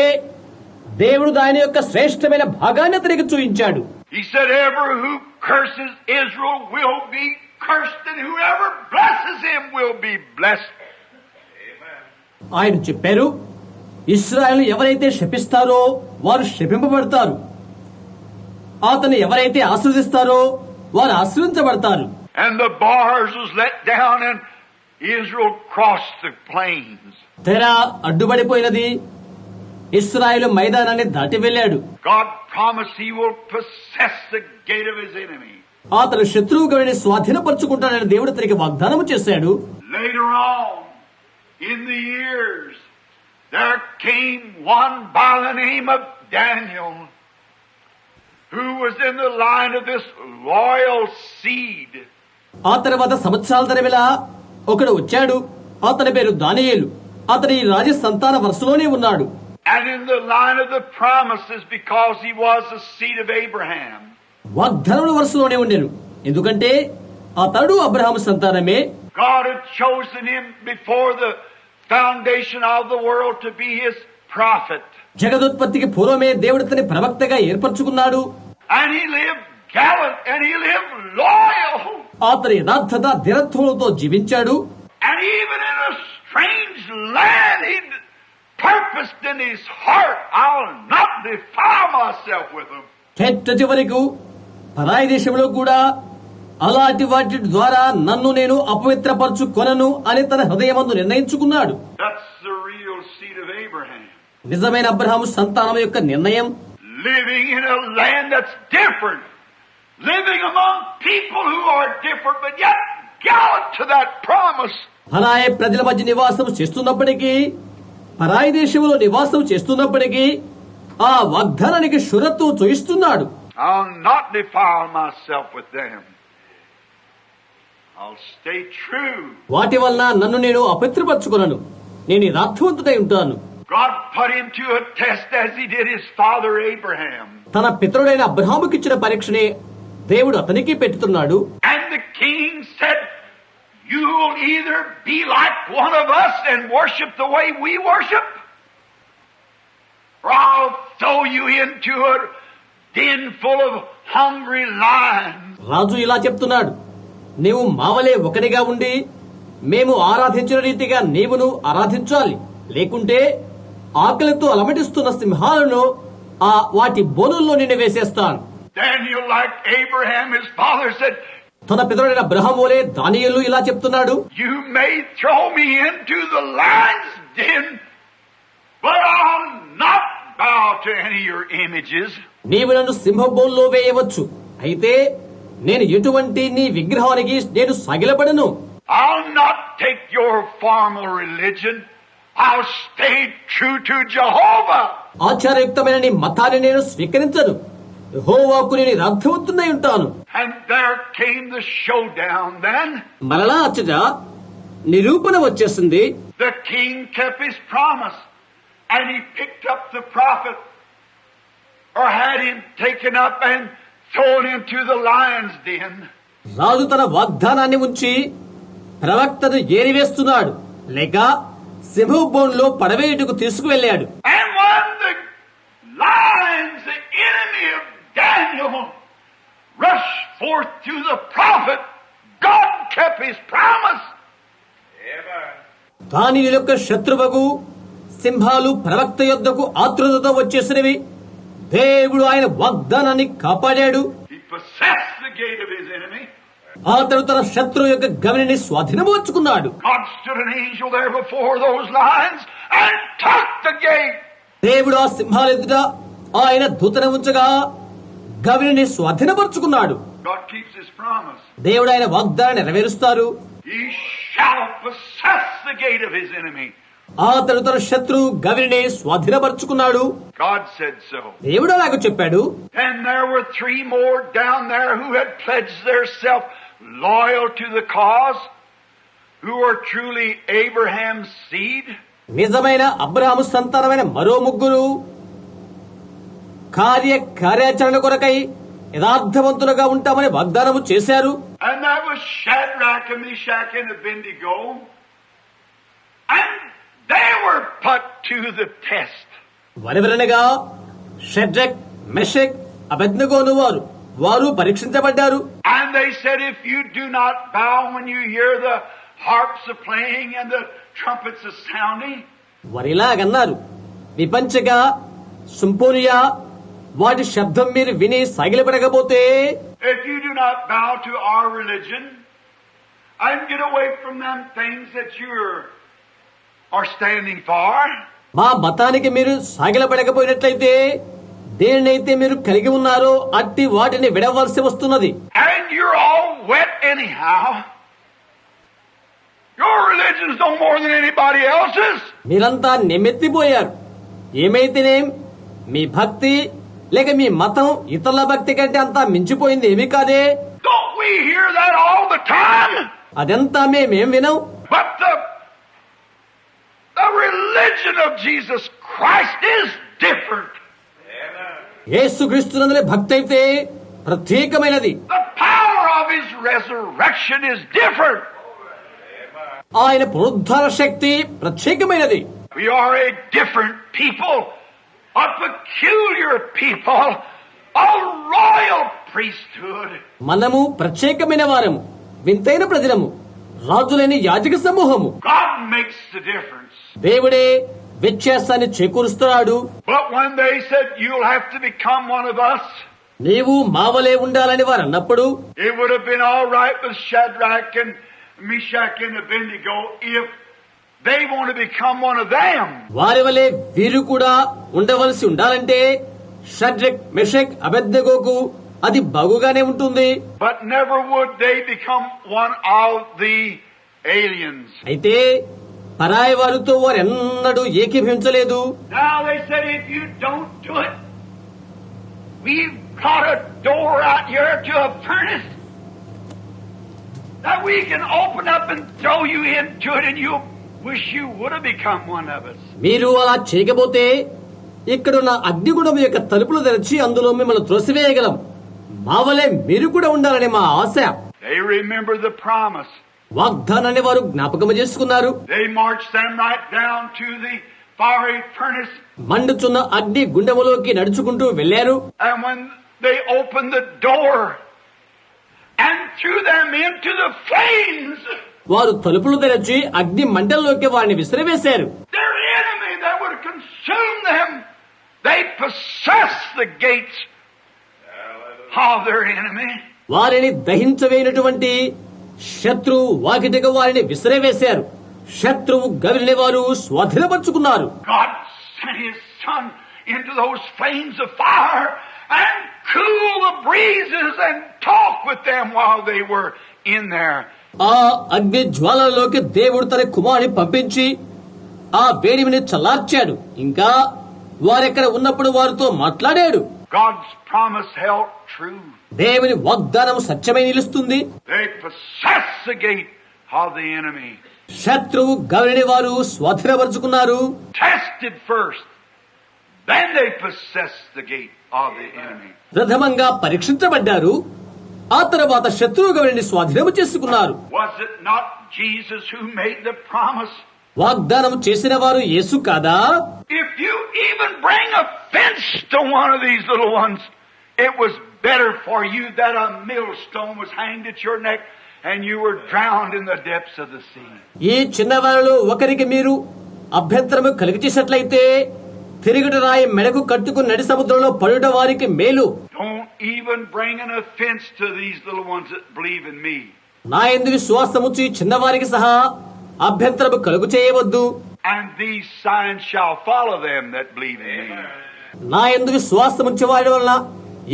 దేవుడు దాని యొక్క శ్రేష్టమైన భాగాన్ని అతనికి చూయించాడు. He said, "Ever who curses Israel will be cursed, and whoever blesses him will be blessed." ఆయన చెప్పారు, ఇశ్రాయేలును ఎవరైతే శపిస్తారో వారు శపింపబడతారు, అతను ఎవరైతే ఆశీర్వదిస్తారో వారు ఆశ్రయించబడతారు. And the bars was let down and Israel crossed the plains. తెర అడ్డుపడిపోయినది. ఇశ్రాయేలు మైదానాన్ని దాటి వెళ్ళాడు. God promised he will possess the gate of his enemy. అతను శత్రువు గవిని స్వాధీనపరుచుకుంటానని దేవుడు అతనికి వాగ్దానం చేశాడు. Later on, in the years, there came one by the name of Daniel, who was in the line of this loyal seed. ఆ తర్వాత సంవత్సరాల తరబడి ఒకడు వచ్చాడు. అతని పేరు దానియేలు. అతని ఈ రాజ సంతాన వరుసలోనే ఉన్నాడు. And in the line of the promises, because he was the seed of Abraham. వాగ్దానముల వరుసలోనే ఉండెను. ఎందుకంటే అతడు అబ్రహాము సంతానమే. God had chosen him before the foundation of the world to be his prophet. జగదుత్పత్తికి పూర్వమే దేవుడు అతని ప్రవక్తగా ఏర్పరచుకున్నాడు. And he lived gallant and he lived loyal. అతని యథార్థత ధీరత్వములతో జీవించాడు. And even in a strange land, he purposed in his heart, I'll not defile myself with them. చెట్ట చివరకు పరాయి దేశంలో కూడా అలాంటి వాటి ద్వారా నన్ను నేను అపవిత్రపరచుకొనను అని తన హృదయమందు నిర్ణయించుకున్నాడు. That's the real seed of Abraham. నిజమైన అబ్రహాము సంతానం యొక్క నిర్ణయం. Living in a land that's different. Living among people who are different, but yet gallant to that promise. పరాయి ప్రజల మధ్య నివాసం చేస్తున్నప్పటికీ, పరాయి దేశంలో నివాసం చేస్తున్నప్పటికీ ఆ వాగ్దానానికి శురత్వం చూయిస్తున్నాడు. I'll not defile myself with them. I'll stay true. వాటి వలన నన్ను నేను అపవిత్రపరచుకొనను. నేను యథార్థవంతుడై ఉంటాను. God put him to a test as he did his father Abraham. తన పితరుడైన అబ్రహాముకిచ్చిన పరీక్షనే దేవుడు అతనికి పెట్టుతున్నాడు. And the king said, you'll either be like one of us and worship the way we worship, or I'll throw you into a den full of hungry lions. రాజు ఇలా చెప్తున్నాడు, నీవు మావలే ఒకటిగా ఉండి మేము ఆరాధించిన రీతిగా నీవును ఆరాధించాలి. లేకుంటే ఆకలితో అలమటిస్తున్న సింహాలను వాటి బోనుల్లో నిన్ను వేసేస్తాను. Daniel, like Abraham, his father, said, తన పితరుడైన అబ్రహాము వలె దానియేలు ఇలా చెప్తున్నాడు, you may throw me into the lion's den, but I'll not bow to any of your images. నీవు నన్ను సింహబోన్లో వేయవచ్చు, అయితే నేను ఎటువంటి నీ విగ్రహానికి నేను సగిలబడను. I'll not take your formal religion. I'll stay true to Jehovah. ఆచారయుక్తమైన నీ మతాన్ని నేను స్వీకరించను. యెహోవాకు నేను అర్థవంతుడై ఉంటాను. And there came the showdown then. మరలా అచ్చట నిరూపణ వచ్చేసింది. The king kept his promise and he picked up the prophet or had him taken up and thrown into the lion's den. రాజు తన వాగ్దానాన్ని ఉంచి ప్రవక్తను ఏరివేస్తున్నాడు, లేక సింహబోన్లో పడవేయుటకు తీసుకువెళ్ళాడు. And when the lions, the enemy of Daniel, rushed forth to the prophet, God kept his promise. దానియేలు యొక్క శత్రువుకు సింహాలు ప్రవక్త యొద్దకు ఆతృతతో వచ్చేసినవి. దేవుడు ఆయన వాగ్దానాన్ని కాపాడాడు. He possessed the gate of his enemy. అతడు తన శత్రువు యొక్క గవిని స్వాధీనపరుచుకున్నాడు. God stood an angel there before those lions and took the gate. దేవుడు ఆ సింహాల ఎదుట ఆయన దూతను ఉంచగా గవిని స్వాధీనపరుచుకున్నాడు. God keeps his promise. దేవుడు ఆయన వాగ్దానాన్ని నెరవేరుస్తారు. He shall possess the gate of his enemy. అతడు తన శత్రువు గవిని స్వాధీనపరుచుకున్నాడు. God said so. దేవుడు అలాగ చెప్పాడు. And there were 3 more down there who had pledged themselves loyal to the cause, who were truly Abraham's seed. నిజమైన అబ్రహాము సంతానమైన మరో 3 కార్యాచరణ కొరకై యథార్థవంతులుగా ఉంటామని వాగ్దానము చేశారు. And that was Shadrach and Meshach and Abednego. And they were put to the test. వరవరనగా Shadrach, Meshach, అబేద్నెగోను వారు పరీక్షించబడ్డారు. And they said, if you do not bow when you hear the harps are playing and the trumpets are sounding. వారిలాగన్నారు, విపంచగా, సింఫోనియా వాటి శబ్దం మీరు విని సాగిలపడకపోతే If you do not bow to our religion and get away from them things that you are standing for, మా మతానికి మీరు సాగిలపడకపోయినట్లయితే దేన్నైతే మీరు కలిగి ఉన్నారో అట్టి వాటిని విడవలసి వస్తున్నది. and you're all wet anyhow, your religion's no more than anybody else's. మీరంతా నెమ్మెత్తిపోయారు. ఏమైతేనేం మీ భక్తి లేక మీ మతం ఇతరుల భక్తి కంటే అంతా మించిపోయింది ఏమీ కాదే. Don't we hear that all the time? అదంతా మేమేం వినం. But the religion of Jesus Christ is different. యేసుక్రీస్తునందులే భక్తి అయితే ప్రత్యేకమైనది. The power of His resurrection is different. ఆయన పునరుద్ధార శక్తి ప్రత్యేకమైనది. We are a different people, a peculiar people, a royal priesthood. మనము ప్రత్యేకమైన వారము, వింతైన ప్రజలము, రాజులైన యాజక సమూహము. God makes the difference. దేవుడే వ్యత్యాసాన్ని చేకూరుస్తున్నాడు. But when they said, you'll have to become one of us, నీవు మావలే ఉండాలని వారు అన్నప్పుడు it would have been all right with Shadrach and Meshach and Abednego if they want to become one of them. వారి వలె వీరు కూడా ఉండవలసి ఉండాలంటే షడ్రక్ మెషక్ అబేద్నెగోకు అది బాగుగానే ఉంటుంది. But never would they become one of the aliens. అయితే పరాయి వారితో వారు ఎన్నడూ ఏకీభవించలేదు. Now they said, if you don't do it, we've got a door out here to a furnace that we can open up and throw you into it, and you'll wish you would have become one of us. మీరు అలా చేయకపోతే ఇక్కడున్న అగ్నిగుణం యొక్క తలుపులు తెరచి అందులో మిమ్మల్ని త్రోసివేయగలం. మా వలె మీరు కూడా ఉండాలని మా ఆశ. They remember the promise. వాగ్దానాన్ని వారు జ్ఞాపకం చేసుకున్నారు. They marched them right down to the fiery furnace. మండుచున్న అగ్ని గుండములోకి నడుచుకుంటూ వెళ్లారు. And when they opened the door and threw them into the flames, వారు తలుపులు తెరచి అగ్ని మంటల్లోకి వారిని విసిరివేశారు. their enemy that would consume them, they possessed the gates of their enemy. వారిని దహించవేయనటువంటి శత్రువు వాకిటగా వారిని విసిరివేశారు. శత్రువు గవిని వారు స్వాధీనపరుచుకున్నారు. God sent His Son into those flames of fire and cool the breezes and talk with them while they were in there. ఆ అగ్ని జ్వాలలోకి దేవుడు తన కుమారుని పంపించి ఆ వేడిమిని చల్లార్చాడు. ఇంకా వారెక్కడ ఉన్నప్పుడు వారితో మాట్లాడాడు. God's promise held true. దేవుని వాగ్దానం సత్యమై నిలుస్తుంది. They possessed the gate of the enemy. శత్రువు గవిని వారు స్వాధీనపరుచుకున్నారు. Tested first, then they possessed the gate of the enemy. ప్రథమంగా పరీక్షించబడ్డారు. ఆ తర్వాత శత్రువు గవిని స్వాధీనము చేసుకున్నారు. Was it not Jesus who made the promise? వాగ్దానం చేసిన వారు యేసు కాదా? If you even bring offense to one of these little ones, it was better for you that a millstone was hanged at your neck and you were drowned in the depths of the sea. ఈ చిన్నవారిలో ఒకరికి మీరు అభ్యంతరము కలిగచేసినట్లయితే తిరుగుట రాయి మెడకు కట్టుకుని నడి సముద్రంలో పడుట వారికి మేలు. Don't even bring an offense to these little ones that believe in me. నా యందు విశ్వాసముంచి చిన్నవారికి సహా అభ్యంతరము కలుగు చేయవద్దు. And these signs shall follow them that believe in me. నా యందు విశ్వాసముంచే వారి వలన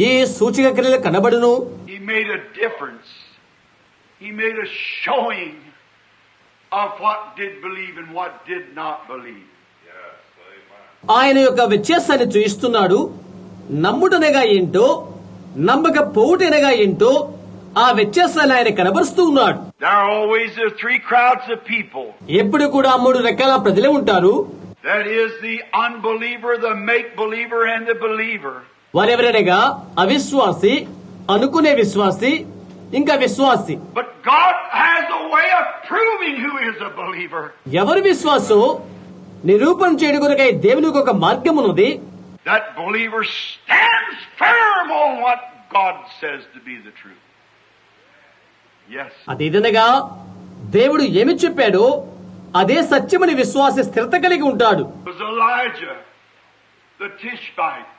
ఈ సూచక క్రియలు కనబడును. He made a difference. He made a showing of what did believe and what did not believe. ఆయన యొక్క వ్యత్యాసాన్ని చూయిస్తున్నాడు. నమ్ముటనగా ఏంటో నమ్మకపోవుటనగా ఏంటో ఆ వ్యత్యాసాన్ని ఆయన కనబరుస్తూ ఉన్నాడు. There are always the three crowds of people. ఎప్పుడు కూడా 3 రకాల ప్రజలే ఉంటారు. That is the unbeliever, the make-believer, and the believer. వారెవరనగా అవిశ్వాసి, అనుకునే విశ్వాసి, ఇంకా విశ్వాసి. But God has a way of proving who is a believer. ఎవరు విశ్వాసో నిరూపణ చేయడం కొరకై దేవునికి ఒక మార్గం ఉన్నది. That believer stands firm on what God says to be the truth. Yes. అదేదనగా దేవుడు ఏమి చెప్పాడో అదే సత్యమని విశ్వాసి స్థిరత కలిగి ఉంటాడు. It was Elijah, the Tishbite.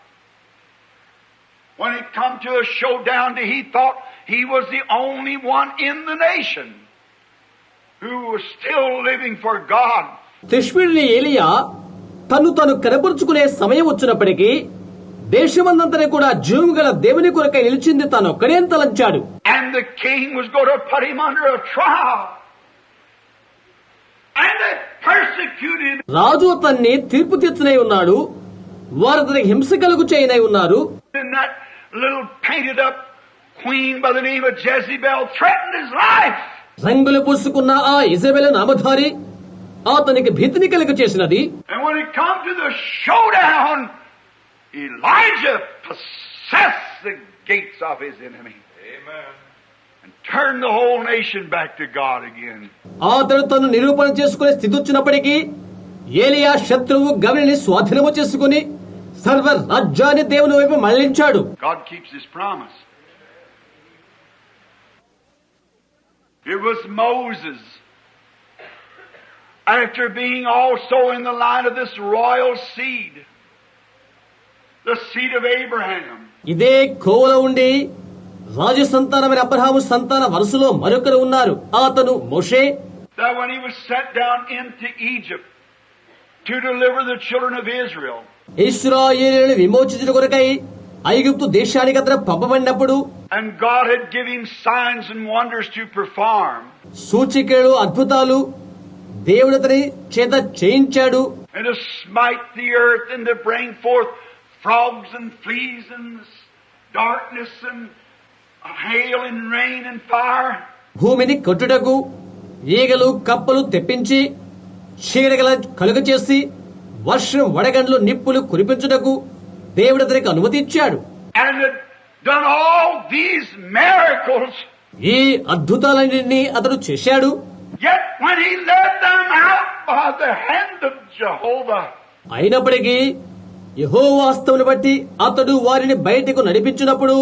When it come to a showdown, he thought he was the only one in the nation who was still living for God. తిష్బీని ఏలియా తను కనపరుచుకునే సమయం వచ్చినప్పటికీ దేశమందంతనే కూడా జీవం గల దేవుని కొరకై నిలిచింది తాను ఒక్కడే తలంచాడు. And the king was going to put him under a trial. And they persecuted him. రాజు అతన్ని తీర్పు తీర్చనై ఉన్నాడు, వారు అతనికి హింస కలుగు చేయనై ఉన్నారు. And that little painted up queen by the name of Jezebel threatened his life. రంగులు పూసుకున్న ఆ ఇజబెల్ నామధారి అతనికి భీతిని కలుగ చేసినది. And when it come to the showdown, Elijah possessed the gates of his enemy. Amen. And turned the whole nation back to God again. అతడు తను నిరూపణ చేసుకునే స్థితి వచ్చినప్పటికీ ఏలియా శత్రువు గవిని స్వాధీనము చేసుకుని సర్వ రాజ్యాన్ని దేవుని వైపు మళ్లించాడు. God keeps his promise. It was Moses, after being also in the line of this royal seed, the seed of Abraham. ఇదే కోవలో ఉండి రాజు సంతానమైన అబ్రహాము సంతాన వరుసలో మరొకరు ఉన్నారు. అతను మోషే. That when he was sent down into Egypt to deliver the children of Israel, ఇశ్రాయేలును విమోచించుట కొరకై ఐగుప్తు దేశానికి అతను పంపబడినప్పుడు, and God had given him signs and wonders to perform, సూచికలు అద్భుతాలు దేవుడు అతని చేత చేయించాడు. and to smite the earth and to bring forth frogs and fleas and darkness and hail and rain and fire. భూమిని కొట్టుటకు ఈగలు కప్పలు తెప్పించి చీకటి కలుగ చేసి వర్షం వడగండ్లు నిప్పులు కురిపించుటకు దేవుడు అతనికి అనుమతి ఇచ్చాడు. And had done all these miracles. ఈ అద్భుతాలన్నింటినీ అతడు చేశాడు. Yet when he led them out by the hand of Jehovah, అయినప్పటికీ యెహోవా హస్తమును బట్టి అతడు వారిని బయటకు నడిపించినప్పుడు,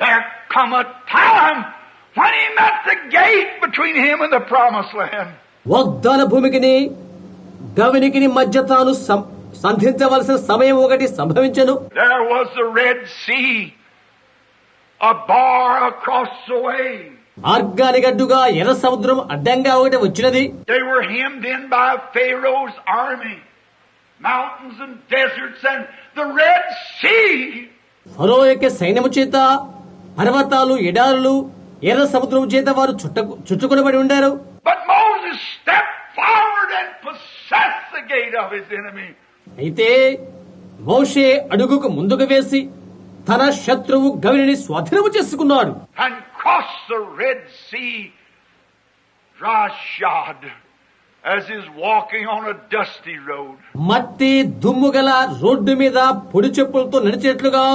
there come a time when he met the gate between him and the promised land. వాగ్దాన భూమికిని గవినికిని మధ్య తాను సంధించవలసిన సమయం ఒకటి సంభవించెను. There was the Red Sea, a bar across the way. మార్గానిగడ్డుగా ఎర్ర సముద్రం అడ్డంగా ఒకటి వచ్చినది. They were hemmed in by Pharaoh's army, mountains and deserts and the Red Sea. ఫరో యొక్క సైన్యము చేత పర్వతాలు ఎడారులు ఎర్ర సముద్రం చేత వారు చుట్టుకొనబడి ఉండారు. But Moses stepped forward and possessed the gate of his enemy. అయితే మోషే అడుగుకు ముందుకు వేసి తన శత్రువు గవిని స్వాధీనము చేసుకున్నాడు. And crossed the Red Sea dry shod as is walking on a dusty road. మట్టి దుమ్ము గల రోడ్డు మీద పొడి చెప్పులతో నడిచేట్లుగా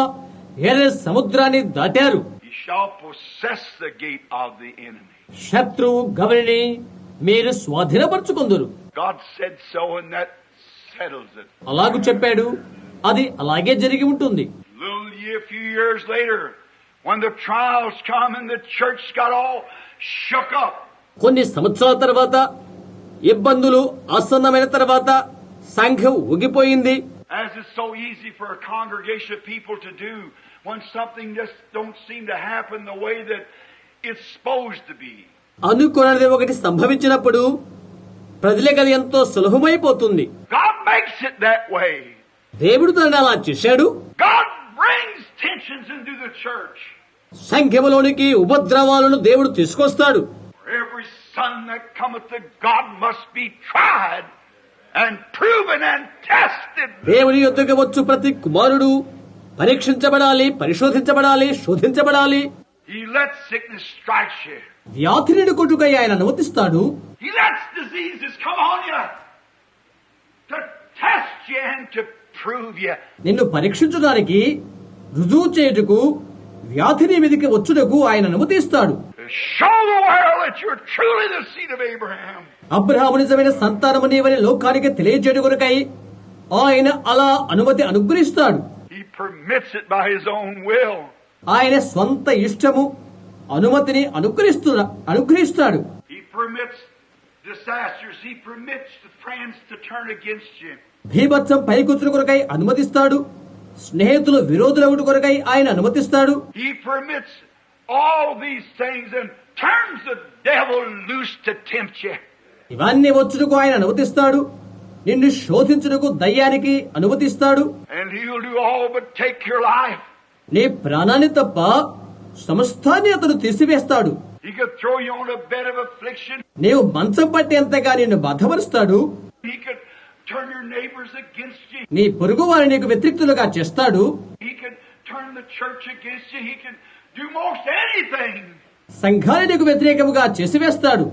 ఎర్ర సముద్రాన్ని దాటారు. He shall possess the gate of the enemy. శత్రువు గవిని మీరు స్వాధీనపరచుకుందురు. God said so, and that settles it. అలాగూ చెప్పాడు, అది అలాగే జరిగి ఉంటుంది. A few years later, when the trials come and the church got all shook up. కొన్ని సంవత్సరాల తర్వాత ఇబ్బందులు ఆసన్నమైన తర్వాత సంఘం ఊగిపోయింది. As is so easy for a congregation of people to do when something just don't seem to happen the way that it's supposed to be. అనుకున్నది ఒకటి సంభవించినప్పుడు ప్రజలకు అది ఎంతో సులభమైపోతుంది. God makes it that way. దేవుడు దాన్ని అలా చేశాడు. God brings tensions into the church. సంఘములోనికి ఉపద్రవాలను దేవుడు తీసుకొస్తాడు. Every son that cometh to God must be tried and proven and tested. దేవుని యొద్దకు వచ్చు ప్రతి కుమారుడు పరీక్షించబడాలి, పరిశోధించబడాలి, శోధించబడాలి. He lets sickness strike you. వ్యాధిని కొట్టుకై ఆయన అనుమతిస్తాడు. He lets diseases come on you to test you and to prove you. నిన్ను పరీక్షించడానికి, రుజువు చేయుటకు, వ్యాధిని మీదకి వచ్చుటకు ఆయన అనుమతిస్తాడు. To show the world that you're truly the seed of Abraham. Abraham నిజమైన సంతానము నీవని లోకానికి తెలియజేయడం కొరకై ఆయన అలా అనుమతి అనుగ్రహిస్తాడు. He permits it by his own will. ఆయన స్వంత ఇష్టము అనుమతిని అనుగ్రహిస్తాడు. He permits disasters. He permits the friends to turn against you. భీభత్సం పైకొచ్చుట కొరకై అనుమతిస్తాడు. స్నేహితులు విరోధులవుట కొరకై ఆయన అనుమతిస్తాడు. He permits all these things and turns the devil loose to tempt you. ఇవన్నీ వచ్చుటకు ఆయన అనుమతిస్తాడు. నిన్ను శోధించుటకు దయ్యానికి అనుమతిస్తాడు. And he'll do all but take your life. నీ ప్రాణాన్ని తప్ప సమస్తాన్ని అతడు తీసివేస్తాడు. He could throw you on a bed of affliction. నీవు మంచం పట్టేంతగా నిన్ను బాధపరుస్తాడు. He could turn your neighbors against you. నీ పొరుగు వారి నీకు వ్యతిరేక్తులుగా చేస్తాడు. He could turn the church against you. He can do most anything. సంఘాన్ని నీకు వ్యతిరేకముగా చేసివేస్తాడు.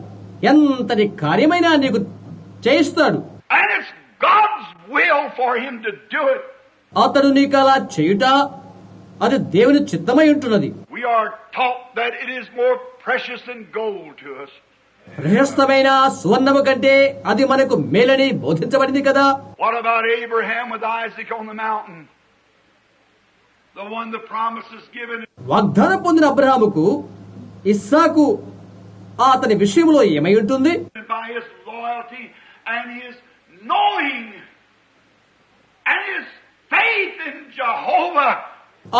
ఎంతటి కార్యమైనా నీకు చేయిస్తాడు. And it's God's will for him to do it. అతడు నీకు అలా చేయుట అది దేవుని చిత్తమై ఉంటున్నది. We are taught that it is more precious than gold to us. ప్రశస్తమైన సువర్ణము కంటే అది మనకు మేలని బోధించబడింది కదా. What about Abraham with Isaac on the mountain? The one the promise is given. వాగ్దానం పొందిన అబ్రహాముకు ఇస్సాకు అతని విషయంలో ఏమై ఉంటుంది? By his loyalty and his knowing and his faith in Jehovah.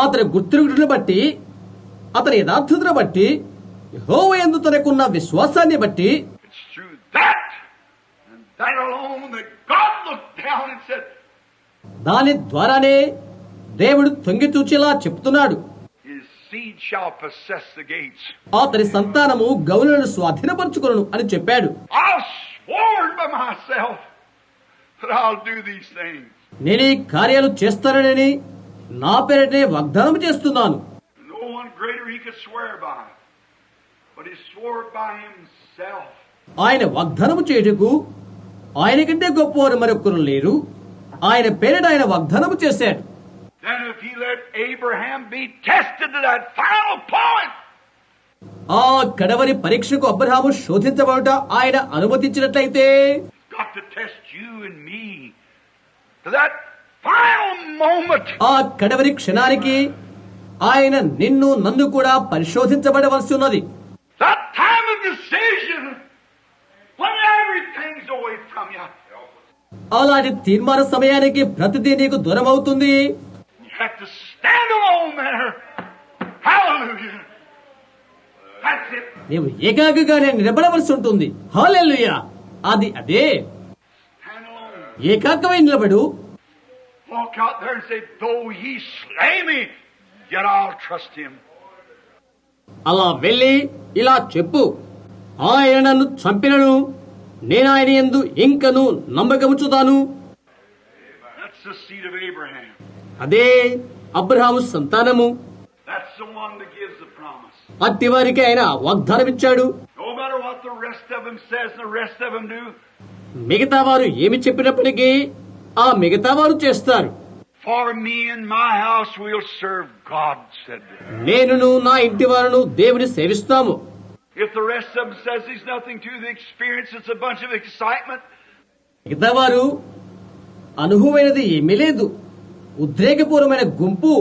అతని గుర్తిరుగుడును బట్టి అతని యథార్థతను బట్టి యెహోవా యందు తనకున్న విశ్వాసాన్ని బట్టి It's through that and that alone that God looked down and said, దాని ద్వారానే దేవుడు తొంగి చూచేలా చెప్తున్నాడు. his seed shall possess the gates. అతని సంతానము గౌనులను స్వాధీనపరచుకొనును అని చెప్పాడు. I've sworn by myself that I'll do these things. నేను ఈ కార్యాలు చేస్తానని నా పేరటే వాగ్దానం చేస్తున్నాను. No one greater he could swear by, but he swore by himself. ఆయన వాగ్దానము చేయుటకు ఆయన కంటే గొప్పవారు మరొకరు లేరు. ఆయన పేరిట ఆయన వాగ్దానము చేశాడు. Then if he let Abraham be tested to that final point, ఆ కడవరి పరీక్షకు అబ్రహాము శోధించబడుట ఆయన అనుమతించినట్లయితే got to test you and me to that final moment. ఆ కడవరి క్షణానికి ఆయన నిన్ను నన్ను కూడా పరిశోధించబడవలసి ఉన్నది. That time of decision when everything's away from you. అలాంటి తీర్మాన సమయానికి ప్రతిదీ నీకు దూరం అవుతుంది. You have to stand alone there. Hallelujah. That's it. నీవు ఏకాకిగానే నిలబడవలసి ఉంటుంది. హల్లెలూయా. అదే Stand alone. ఏకాకమై నిలబడు. Walk out there and say, though he slay me, yet I'll trust him. అలా వెళ్ళి ఇలా చెప్పు, ఆయన నన్ను చంపినను నేను ఆయన యందు ఇంకను నమ్మకముచుతాను. That's the seed of Abraham. అదే అబ్రహాము సంతానము. That's the one that gives the promise. అట్టి వారికి ఆయన వాగ్దానం ఇచ్చాడు. No matter what the rest of them says and the rest of them do, మిగతా వారు ఏమి చెప్పినప్పటికీ ఆ మిగతా వారు చేస్తారు. for me and my house we'll serve God, said they. నేనును నా ఇంటి వారును దేవుని సేవిస్తాము. If the rest of them says there's nothing to the experience, it's a bunch of excitement, మిగతా వారు అనుభవమైనది ఏమీ లేదు, ఉద్రేకపూర్వమైన గుంపు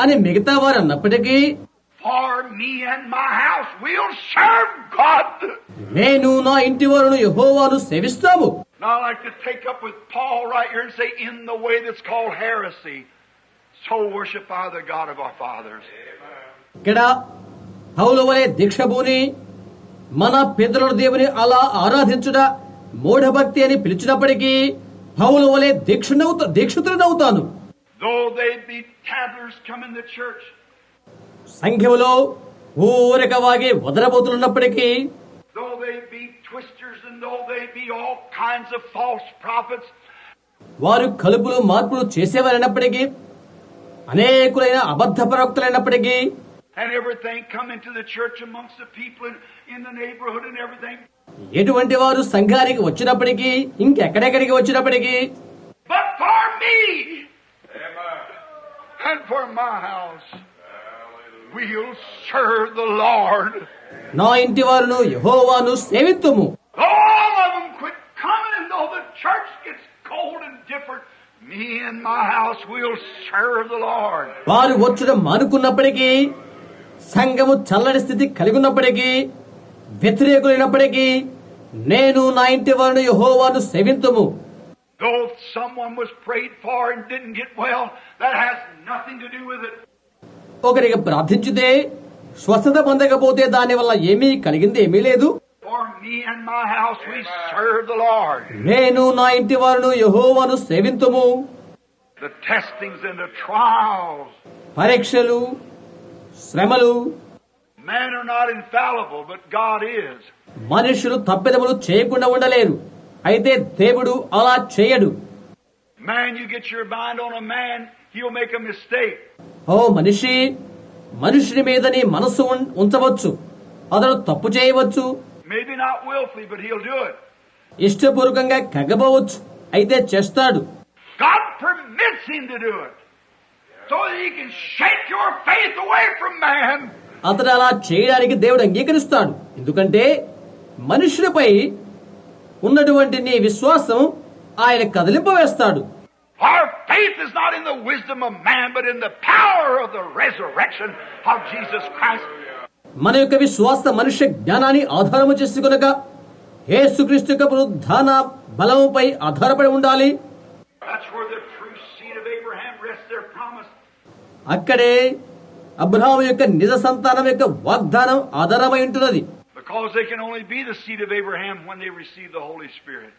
అని మిగతా వారు అన్నప్పటికీ for me and my house we'll serve God. నేను నా ఇంటి వారును యెహోవాను సేవిస్తాము. Now I'd like to take up with Paul right here and say, in the way that's called heresy, so worship I the God of our fathers. ఇక్కడ పౌలు వలె దీక్షభూని మన పితరుల దేవుని అలా ఆరాధించుట మూఢభక్తి అని పిలిచినప్పటికీ పౌలు వలె దీక్షితుడనవుతాను. Though they be tattlers come in the church, సంఘములో ఊరక వాగే వదరబోతులున్నప్పటికీ, though they be twisters and though they be all kinds of false prophets, వారు కలుపులు మార్పులు చేసేవారైనప్పటికీ, అనేకులైన అబద్ధ ప్రవక్తలైనప్పటికీ, and everything come into the church amongst the people in the neighborhood and everything. ఎటువంటి వారు సంఘానికి వచ్చినప్పటికీ, ఇంకెక్కడెక్కడికి వచ్చినప్పటికీ, But for me and for my house, we'll serve the Lord. నా ఇంటి వారును యెహోవాను సేవిత్తుము. All of them quit coming, and though the church gets cold and different, me and my house will serve the Lord. వారు వచ్చుట మానుకున్నప్పటికీ, సంఘము చల్లటి స్థితి కలిగి ఉన్నప్పటికీ, వ్యతిరేకులైనప్పటికీ, నేను నా ఇంటి వారును యెహోవాను సేవింతుము. Though someone was prayed for and didn't get well, that has nothing to do with it. ఒకరికి ప్రార్థించితే స్వస్థత పొందకపోతే దాని వల్ల ఏమీ కలిగింది ఏమీ లేదు. For me and my house we serve the Lord. నేను నా ఇంటి వారును యెహోవాను సేవింతుము. The testings and the trials. పరీక్షలు, శ్రమలు. Men are not infallible, but God is. మనుషులు తప్పిదములు చేయకుండా ఉండలేరు, అయితే దేవుడు అలా చేయడు. Man, you get your mind on a man, he'll make a mistake. ఓ మనుషుని మీద నీ మనస్సు ఉంచవచ్చు, అతను తప్పు చేయవచ్చు. Maybe not willfully, but he'll do it. ఇష్టపూర్వకంగా కగ్గబోవచ్చు, అయితే చేస్తాడు. God permits him to do it, so that he can shake your faith away from man. అతడు అలా చేయడానికి దేవుడు అంగీకరిస్తాడు, ఎందుకంటే మనుషులపై ఉన్నటువంటి నీ విశ్వాసం ఆయన కదిలింపవేస్తాడు. Our faith is not in the wisdom of man, but in the power of the resurrection of Jesus Christ. మన యొక్క విశ్వాస మనుష్య జ్ఞానాన్ని ఆధారము చేసుకొనగా యేసుక్రీస్తు యొక్క పునరుత్థాన బలముపై ఆధారపడి ఉండాలి. That's where the true seed of Abraham rests their promise. అక్కడే అబ్రహాము యొక్క నిజ సంతానం యొక్క వాగ్దానం ఆధారమై ఉంటున్నది. Because they can only be the seed of Abraham when they receive the Holy Spirit.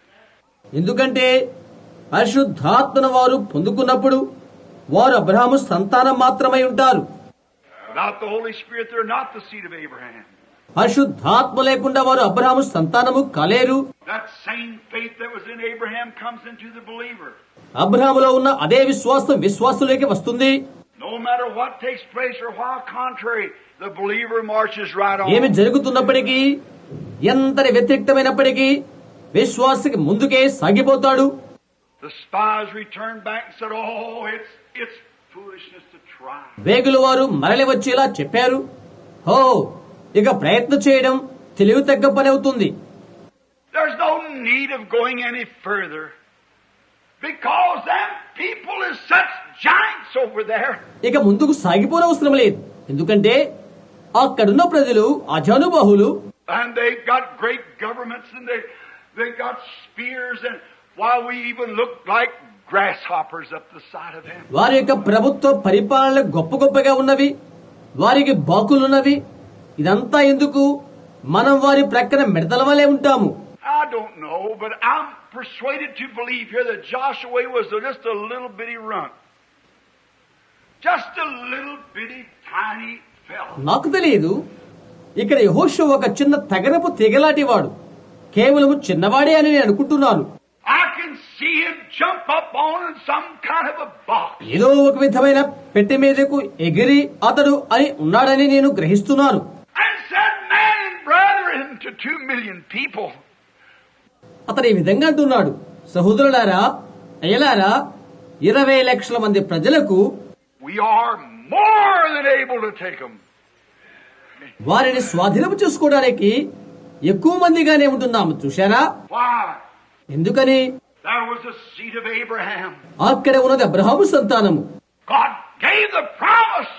ఎందుకంటే పరిశుద్ధాత్మను వారు పొందుకున్నప్పుడు వారు అబ్రహాము సంతానం మాత్రమై ఉంటారు. Without the Holy Spirit, they're not the seed of Abraham. పరిశుద్ధాత్మ లేకుండా వారు అబ్రహాము సంతానము కాలేరు. That same faith that was in Abraham comes into the believer. అబ్రహాములో ఉన్న అదే విశ్వాసం విశ్వాసులోకి వస్తుంది. No matter what takes place or how contrary, the believer marches right on. ఏమి జరుగుతున్నప్పటికీ, ఎంతటి వ్యతిరేక్తమైనప్పటికీ విశ్వాసికి ముందుకే సాగిపోతాడు. The spies returned back and said, "Oh, it's foolishness to try." వేగుల వారు మరలి వచ్చేలా చెప్పారు, "ఓ, ఇక ప్రయత్నం చేయడం తెలివి తగ్గ పని అవుతుంది. There's no need of going any further, because them people is such giants over there." ఇక ముందుకు సాగిపోనవసరం లేదు, ఎందుకంటే అక్కడున్న ప్రజలు అజానుబాహులు. And they got great governments, and they got spears, and while we even look like grasshoppers up the side of them. వారి యొక్క ప్రభుత్వ పరిపాలన గొప్ప గొప్పగా ఉన్నవి, వారికి బాకులున్నవి. ఇదంతా ఎందుకు? మనం వారి ప్రక్కన మిడతల వలె ఉంటాము. I don't know, but I'm persuaded to believe here that Joshua was just a little bitty runt. Just a little bitty tiny fellow. నాకు తెలియదు. ఇక్కడ యెహోషువ ఒక చిన్న తగరపు తెగలాటి వాడు, కేవలం చిన్నవాడే అని నేను అనుకుంటున్నాను. I can see him jump up on some kind of a box. ఏదో ఒక విధమైన పెట్టె మీదకు ఎగిరి అతడు అని ఉన్నాడని నేను గ్రహిస్తున్నాను. And said, "Man and brethren," to 2 million people. అతడు ఈ విధంగా అంటున్నాడు, సహోదరులారా, అయ్యలారా, 20 లక్షల మంది ప్రజలకు We are more than able to take them. వారిని స్వాధీనం చేసుకోవడానికి ఎక్కువ మందిగానే ఉంటున్నాము. చూశారా? Why? ఎందుకని? There was a seed of Abraham. అక్కడ ఉన్నది అబ్రహాము సంతానము. God gave the promise.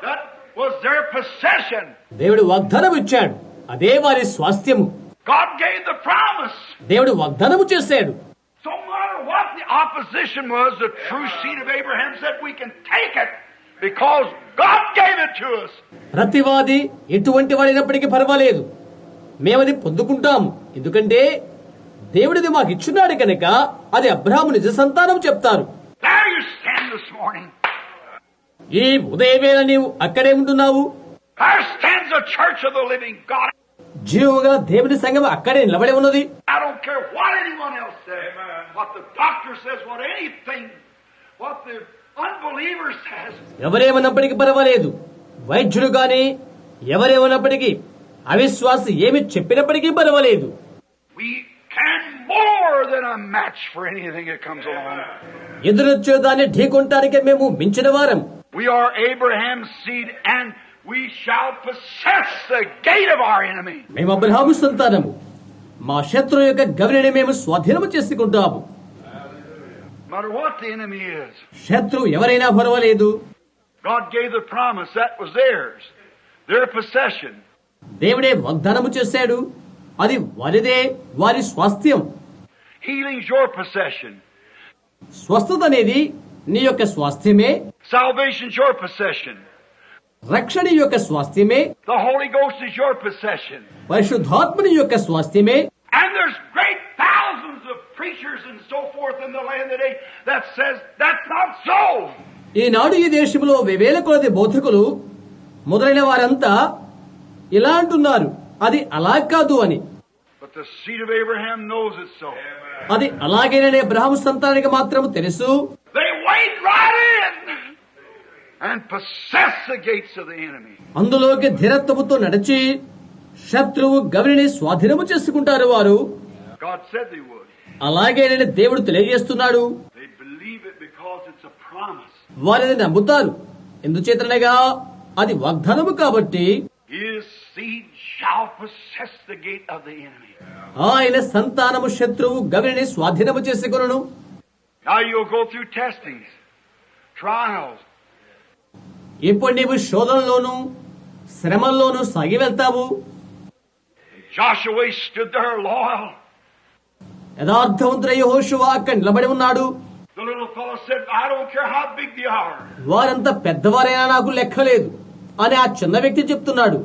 That was their possession. దేవుడు వాగ్దానం ఇచ్చాడు, అదే వారి స్వాస్థ్యము. God gave the promise. దేవుడు వాగ్దానము చేశాడు. So no matter what the opposition was, the true seed of Abraham said we can take it because God gave it to us. ప్రతివాది ఎటువంటి వాడినప్పటికీ పర్వాలేదు, మేమది పొందుకుంటాము, ఎందుకంటే దేవుడిది మాకు ఇచ్చున్నాడు కనుక అది అబ్రహాము నిజ సంతానం చెప్తారు. There you stand this morning. ఈ ఉదయవేళ నీవు అక్కడే ఉంటున్నావు. There stands the church of the living God. జీవముగా దేవుని సంఘం అక్కడే నిలబడి ఉన్నది. I don't care what anyone else says, what the doctor says, what anything, what the unbeliever says. ఎవరేమన్నప్పటికీ పర్వాలేదు, వైద్యుడు గాని ఎవరేమన్నప్పటికీ, అవిశ్వాసి ఏమి చెప్పినప్పటికీ పర్వాలేదు. We can more than a match for anything that comes along. ఎదురొచ్చే దాన్ని ఢీకొనటానికి మేము మించిన వారం. We are Abraham's seed, and we shall possess the gate of our enemy. మేము అబ్రహాము సంతానము, మా శత్రువు యొక్క గవిని మేము స్వాధీనము చేసుకుంటాము. No matter what the enemy is, శత్రువు ఎవరైనా పర్వాలేదు. God gave the promise, that was theirs, their possession. దేవుడే వాగ్దానము చేశాడు, అది వారిదే, వారి స్వాస్థ్యం. Healing's your possession. స్వస్థత అనేది నీ యొక్క స్వాస్థ్యమే. Salvation's your possession. రక్షణ నీ యొక్క స్వాస్థ్యమే. The Holy Ghost is your possession. పరిశుద్ధాత్మ నీ యొక్క స్వాస్థ్యమే. And there's great thousands of preachers and so forth in the land today that says that's not so. ఈనాడు ఈ దేశంలో వేవేల కొలది బోధకులు మొదలైన వారంతా ఇలా అంటున్నారు, అది అలా కాదు అని. But the seed of Abraham knows it's so. అది అలాగేననే అబ్రహాము సంతానానికి మాత్రం తెలుసు. They wade right in and possess the gates of the enemy. అందులోకి ధీరత్వముతో నడిచి శత్రువు గవిని స్వాధీనము చేసుకుంటారు వారు. God said they would. అలాగేనని దేవుడు తెలియజేస్తున్నాడు. They believe it because it's a promise. వారిని నమ్ముతారు, ఎందుచేతనగా అది వాగ్దానము కాబట్టి. His seed shall possess the gate of the enemy. ఆయన సంతానము శత్రువు గవిని స్వాధీనము చేసుకొనును. Now you'll go through testings, trials. ఇప్పుడు నీవు శోధనలోను శ్రమల్లోనూ సాగి వెళ్తావు. Joshua stood there loyal. యథార్థవంతుడైన యెహోషువ అక్కడ నిలబడి ఉన్నాడు. The little fellow said, I don't care how big they are. వారంతా పెద్దవారైనా నాకు లెక్కలేదు అని ఆ చిన్న వ్యక్తి చెప్తున్నాడు.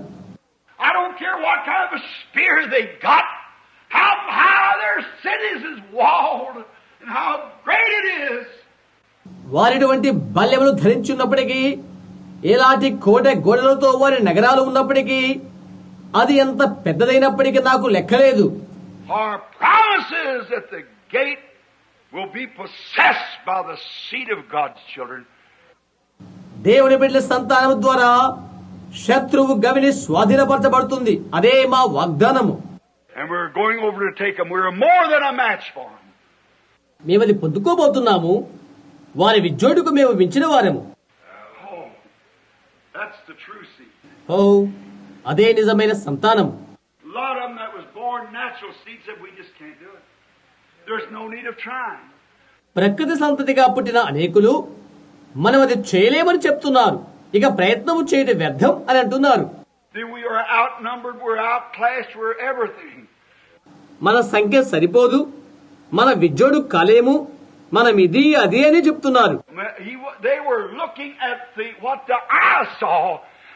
I don't care what kind of a spear they got, how their cities is walled, and how great it is. వారిటువంటి బల్యములు ధరించున్నప్పటికీ, ఎలాంటి కోట గోడలతో వారి నగరాలు ఉన్నప్పటికీ, అది ఎంత పెద్దదైనప్పటికీ నాకు లెక్కలేదు. Our promises that the gate will be possessed by the seed of God's children. దేవుని బిడ్డల సంతానం ద్వారా శత్రువు గవిని స్వాధీనపరచబడుతుంది. అదే మా వాగ్దానము. And we're going over to take them. We're more than a match for them. మేమది పొందుకోబోతున్నాము. వారి విజోడుకు మేము మించిన వారము. Oh, that's the true seed. ఓ, అదే నిజమైన సంతానం. A lot of them that was born natural seeds said we just can't do it. There's no need of trying. ప్రకృతి సంతతిగా పుట్టిన అనేకులు మనం అది చేయలేమని చెప్తున్నారు. ఇక ప్రయత్నము చేయడం వ్యర్థం అని అంటున్నారు. Then we are outnumbered, we're outclassed, we're everything. మన సంఖ్య సరిపోదు, మన విజోడు కాలేము, మనం ఇది అది అని చెప్తున్నారు. They were looking at what the eye saw,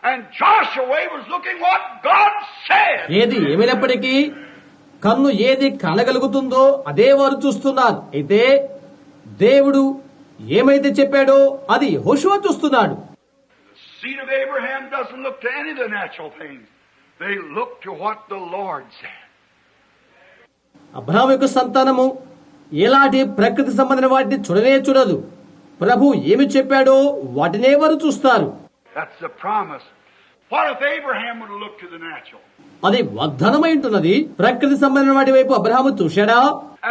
and Joshua was looking what God said. ఏది ఏమైనప్పటికీ కన్ను ఏది కానగలుగుతుందో అదే వారు చూస్తున్నారు. అయితే దేవుడు ఏమైతే చెప్పాడో అది యెహోషువ చూస్తున్నాడు. The seed of Abraham doesn't look to any of the natural things. They look to what the Lord said. Abraham యొక్క సంతానము ఎలాంటి ప్రకృతి సంబంధమైన వాటిని చూడనే చూడదు. ప్రభు ఏమి చెప్పాడో వాటినే వారు చూస్తారు. That's the promise. What if Abraham would have looked to the natural? అది వాగ్దానమై ఉంటున్నది. ప్రకృతి సంబంధమైన వాటి వైపు Abraham చూశాడా?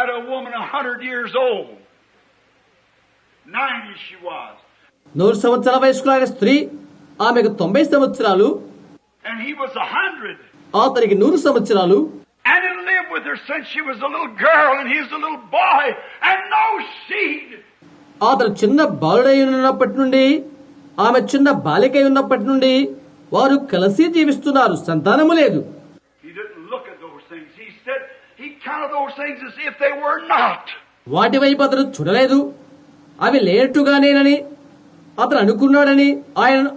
At a woman 100 years old, 90 she was, 100 సంవత్సరాల వయస్కులైన స్త్రీ, ఆమెకు 90 సంవత్సరాలు, and he was 100. అతనికి 100 సంవత్సరాలు, And he lived with her since she was a little girl and he was a little boy, and no seed. అతను చిన్న బాలుడై ఉన్నప్పటి నుండి, ఆమె చిన్న బాలికై ఉన్నప్పటి నుండి వారు కలిసి జీవిస్తున్నారు. సంతానము లేదు. He didn't look at those things. He said he counted those things as if they were not. వాటి వైపు అతను చూడలేదు. అవి లేనట్టుగానేనని అతను అనుకున్నాడని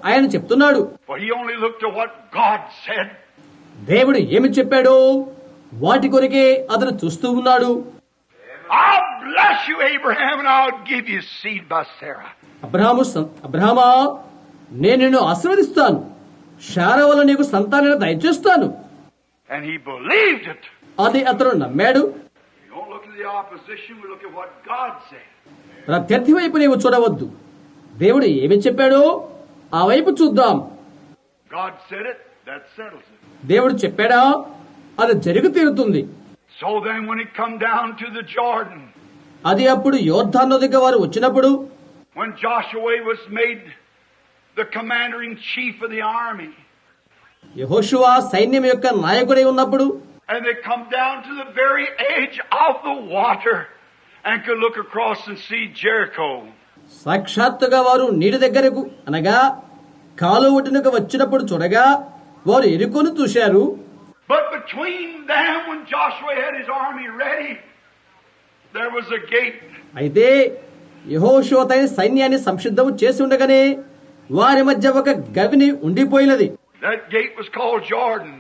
ఆయన చెప్తున్నాడు. But he only looked to what God said. దేవుడు ఏమి చెప్పాడో వాటి కొరకే అతను చూస్తూ ఉన్నాడు. I'll bless you, Abraham, and I'll give you seed by Sarah. అబ్రహామా, నేను నిన్ను ఆశీర్వదిస్తాను, శారా వల్ల నీకు సంతానాన్ని దయచేస్తాను. And he believed it. అది అతను నమ్మాడు. You don't look at the opposition, we look at what God said. ప్రత్యర్థి వైపు నీవు చూడవద్దు. దేవుడు ఏమి చెప్పాడో ఆ వైపు చూద్దాం. God said it, that settles it. దేవుడు చెప్పాడా, అది జరిగి తీరుతుంది. So then when it come down to the Jordan, అది అప్పుడు యోర్దాను నదికి వారు వచ్చినప్పుడు, when Joshua was made the commander-in-chief of the army, యెహోషువ సైన్యం యొక్క నాయకుడై ఉన్నప్పుడు, and they come down to the very edge of the water and could look across and see Jericho. సాక్షాత్తుగా వారు నీటి దగ్గరకు అనగా కాలు ఒడ్డునకు వచ్చినప్పుడు చూడగా వారు ఎరుకోను చూశారు. But between them, when Joshua had his army ready, there was a gate. అయితే యెహోషువ తన సైన్యాన్ని సంసిద్ధం చేసి ఉండగానే వారి మధ్య ఒక గవిని ఉండిపోయినది. That gate was called Jordan.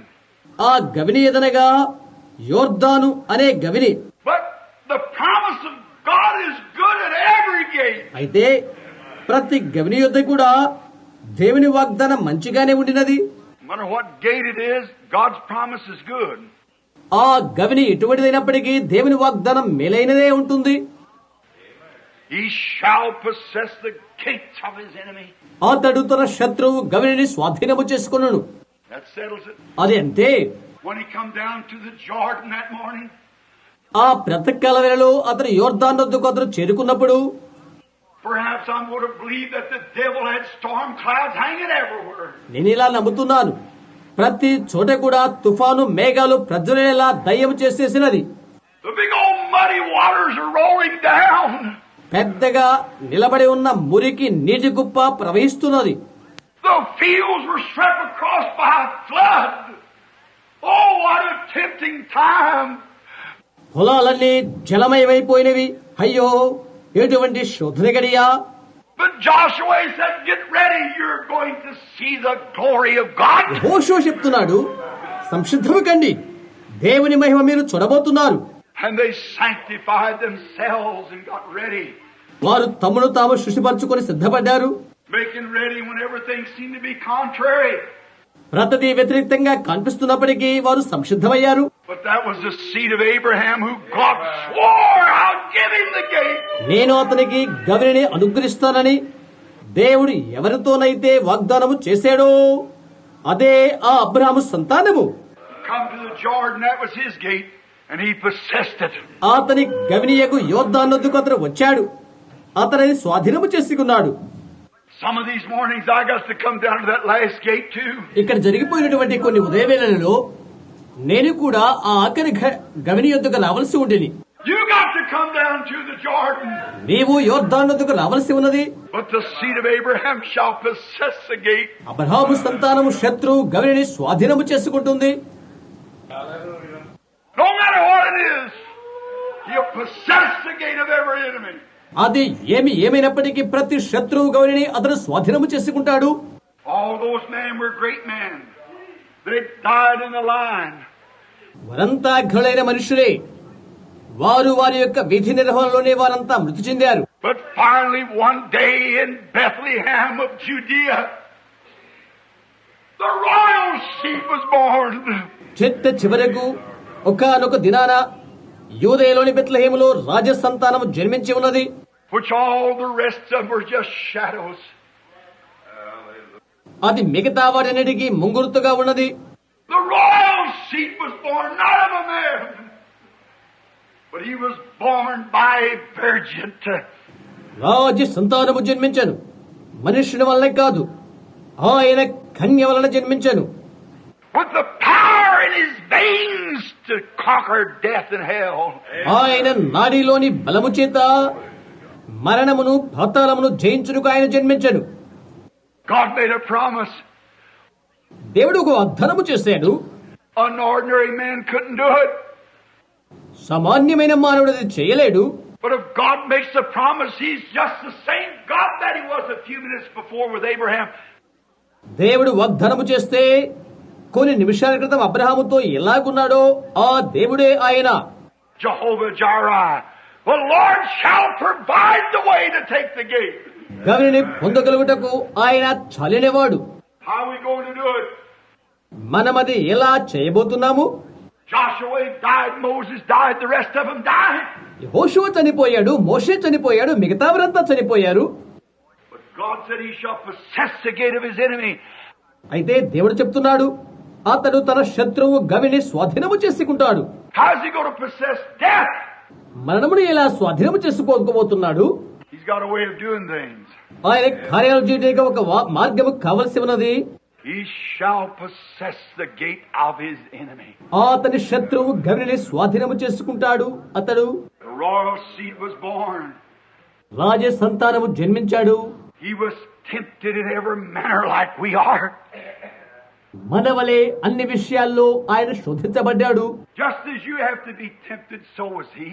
ఆ గవిని ఎదనగా యోర్దాను అనే గవిని. But the promise of God is good at every gate. అయితే ప్రతి గవిని యొద్ద కూడా దేవుని వాగ్దానం మంచిగానే ఉండినది. No matter what gate it is, God's promise is good. ఆ గవిని ఎటువంటిదైనప్పటికీ దేవుని వాగ్దానం మేలైనదే ఉంటుంది. He shall possess the gates of his enemy. అతడు తన శత్రువు గవిని స్వాధీనము చేసుకొనును. That settles it. అది అంతే. When he come down to the Jordan that morning, ఆ ప్రాతకాల వేళలో అతను యోర్దాను వద్దకు అతను చేరుకున్నప్పుడు perhaps I'm going to believe that the devil had storm clouds hanging everywhere. నేను ఇలా నమ్ముతున్నాను, ప్రతి చోట కూడా తుఫాను మేఘాలు ప్రజ్వలేలా దయ్యం చేసేసినది. The big old muddy waters are rolling down. పెద్దగా నిలబడి ఉన్న మురికి నీటి కుప్ప ప్రవహిస్తున్నది. The fields were swept across by a flood. Oh, what a tempting time. పొలాలన్నీ జలమయమైపోయినవి. అయ్యో, ఎటువంటి శోధన గడియా. But Joshua said, get ready, you're going to see the glory of God. యెహోషువ చెప్తున్నాడు, సంసిద్ధము కండి, దేవుని మహిమ మీరు చూడబోతున్నారు. And they sanctified themselves and got ready. వారు తమను తాము శుచిపరచుకొని సిద్ధపడ్డారు. Making ready when everything seemed to be contrary. ప్రతిదీ వ్యతిరేకంగా కనిపిస్తున్నప్పటికీ వారు సంసిద్ధమయ్యారు. But that was the seed of Abraham who God swore, I'll give him the gate. నేను అతనికి గవిని అనుగ్రహిస్తానని దేవుడు ఎవరితోనైతే వాగ్దానము చేశాడో అదే ఆ అబ్రహాము సంతానము. Come to the Jordan, that was his gate, and he possessed it. అతని గవినియకు యోర్దాను వద్దకు అతను వచ్చాడు, అతనిని స్వాధీనము చేసుకున్నాడు. Some of these mornings I got to come down to that last gate too. ఇక్కడ జరిగిపోయినటువంటి కొన్ని ఉదయవేళలలో నేను కూడా ఆ ఆఖరి గవిని యొద్దకు రావాల్సి ఉండేది. You got to come down to the Jordan. నీవు యోర్దాను వద్దకు రావాల్సి ఉన్నది. But the seed of Abraham shall possess the gate. Abraham సంతానము శత్రువు గవిని స్వాధీనము చేసుకుంటుంది. No matter what it is, he'll possess the gate of every enemy. అది ఏమైనప్పటికీ ప్రతి శత్రువు గవిని అతను స్వాధీనము చేసుకుంటాడు. All those men were great men. They died in the line. వారంతా ఘనులైన మనుషులే. వారు వారి యొక్క విధి నిర్వహణలోనే వారంతా మృతి చెందారు. But finally one day in Bethlehem of Judea, the royal seed was born. చివరకు ఒకానొక దినాన యూదయలోని బెత్లెహేములో రాజ సంతానము జన్మించి ఉన్నది. Which all the rest of them were just shadows. అది మిగతా వాటన్నిటికీ ముంగుర్తుగా ఉన్నది. The royal seed was born not of a man, but he was born by a virgin. రాజ సంతానము జన్మించను, మనుష్యుని వలన కాదు, ఆయన కన్య వలన జన్మించను. With the power in his veins to conquer death and hell. ఆయన నాడిలోని బలము చేత మరణమును పాతాళమును జయించుటకు ఆయన జన్మించను. God made a promise. దేవుడు ఒక వాగ్దానము చేశాడు. An ordinary man couldn't do it. సామాన్యమైన మానవుడు అది చేయలేడు. But if God makes a promise, he's just the same God that he was a few minutes before with Abraham. దేవుడు వాగ్దానము చేస్తే కొన్ని నిమిషాల క్రితం అబ్రహాముతో ఎలాగున్నాడో ఆ దేవుడే ఆయన. Jehovah Jireh. The Lord shall provide the way to take the gate. గవిని పొందగలుగుటకు ఆయన చాలినవాడు. How are we going to do it? మనమది ఎలా చేయబోతున్నాము? Joshua died, Moses died, the rest of them died. యెహోషువ చనిపోయాడు, మోషే చనిపోయాడు, మిగతా వారంతా చనిపోయారు. But God said he shall possess the gate of his enemy. అయితే దేవుడు చెప్తున్నాడు, అతడు తన శత్రువు గవిని స్వాధీనము చేసుకుంటాడు. How is he going to possess death? మరణమును ఎలా స్వాధీనము చేసుకోబోతున్నాడు? He's got a way of doing things. ఆయన కార్యాలు చేయడానికి ఒక మార్గము కావలసి ఉన్నది. He shall possess the gate of his enemy. అతని శత్రువు గవిని స్వాధీనము చేసుకుంటాడు. అతడు The royal seed was born. రాజ సంతానము జన్మించాడు. He was tempted in every manner like we are. మనవలే అన్ని విషయాల్లో ఆయన శోధించబడ్డాడు. Just as you have to be tempted, so was he.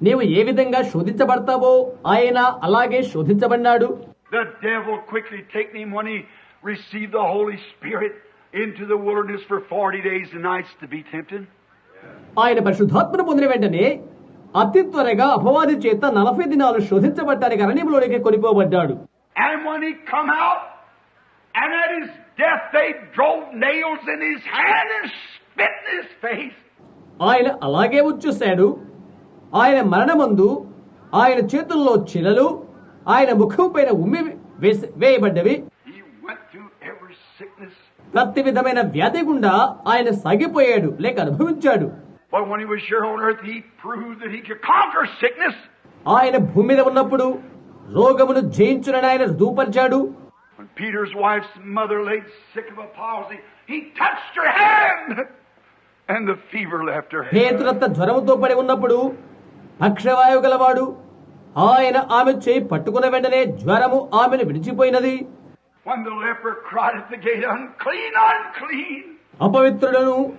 నీవు ఏ విధంగా శోధించబడతావో ఆయన అలాగే శోధించబడ్డాడు. The devil quickly taken him when he received the Holy Spirit into the wilderness for 40 days and nights to be tempted. ఆయన పరిశుద్ధాత్మను పొందిన వెంటనే అతి త్వరగా అపవాది చేత 40 దినాలు శోధించబడ్డానికి అరణ్యంలోనికి కొనిపోబడ్డాడు. And when he come out, and at his death they drove nails in his hand and spit in his face. ఆయన అలాగే వచ్చేశాడు. ఆయన మరణమందు ఆయన చేతుల్లో చిలలు ఆయన ముఖం పైన ఉమ్మి వేయబడ్డవి. He went through every sickness. ప్రతి విధమైన వ్యాధి గుండా ఆయన సాగిపోయాడు లేక అనుభవించాడు. But when he was here on earth, he proved that he could conquer sickness. ఆయన భూమి మీద ఉన్నప్పుడు రోగమును జయించునని ఆయన రుజువుపరిచాడు. When Peter's wife's mother laid sick of a palsy, he touched her hand, and the fever left her. పేతురత్త జ్వరముతో పడి ఉన్నప్పుడు పక్షవాయువు గలవాడు ఆయన ఆమె చేయి పట్టుకున్న వెంటనే జ్వరము ఆమెను విడిచిపోయినది. When the leper cried at the gate, unclean, unclean.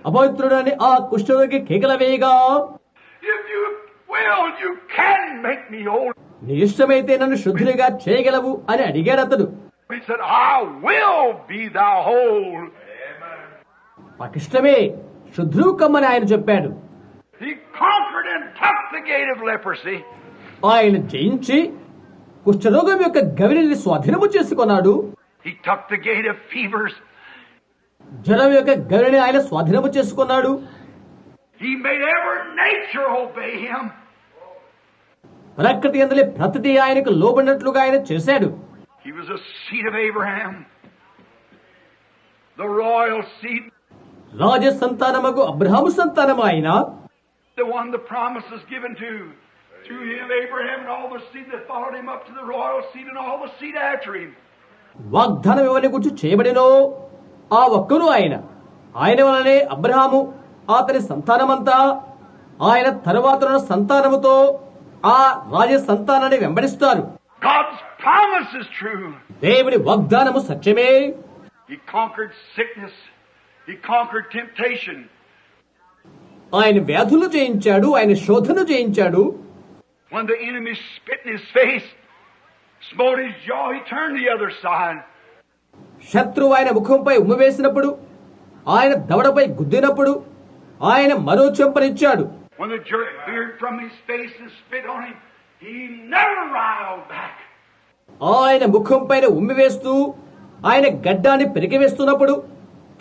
అపవిత్రుడని ఆ కుష్ఠరోగి కేకల వేయగా, If you will, you can make me whole. నీ ఇష్టమైతే నన్ను శుద్ధునిగా చేయగలవు అని అడిగాడు అతడు. He said, I will be thou whole. నాకిష్టమే శుద్ధుడు కమ్మని ఆయన చెప్పాడు. He conquered and took the gate of leprosy. ఆయన జయించి కుష్ఠరోగం యొక్క గవిని స్వాధీనము చేసుకున్నాడు. He took the gate of fevers. జ్వరం యొక్క గవిని ఆయన స్వాధీనము చేసుకున్నాడు. He made every nature obey him. ప్రకృతి అందులో ప్రతిదీ ఆయనకు లోబడినట్లుగా ఆయన చేశాడు. He was a seed of Abraham, the royal seed, రాజ సంతానమగు అబ్రహాము సంతానము ఆయన. the one the promise is given to him, Abraham, and all the seed that followed him up to the royal seed and all the seed after him. వాగ్దానం ఎవరిని గురించి చేయబడినో ఆ ఒక్కరు ఆయన. ఆయన వలనే అబ్రహాము అతని సంతానమంతా ఆయన తరువాత సంతానముతో ఆ రాజ సంతానాన్ని వెంబడిస్తారు. God's promise is true. దేవుని వాగ్దానము సత్యమే. He conquered sickness. He conquered temptation. ఆయన వ్యాధులు జయించాడు, ఆయన శోధన జయించాడు. When the enemy spit in his face, smote his jaw, he turned the other side. శత్రువు ఆయన ముఖంపై ఉమ్మివేసినప్పుడు, ఆయన దవడపై గుద్దినప్పుడు ఆయన మరో చెంపనిచ్చాడు. When the jerk veered from his face and spit on him, he never riled back. ఆయన ముఖం పైన ఉమ్మివేస్తూ ఆయన గడ్డాన్ని పెరికివేస్తున్నప్పుడు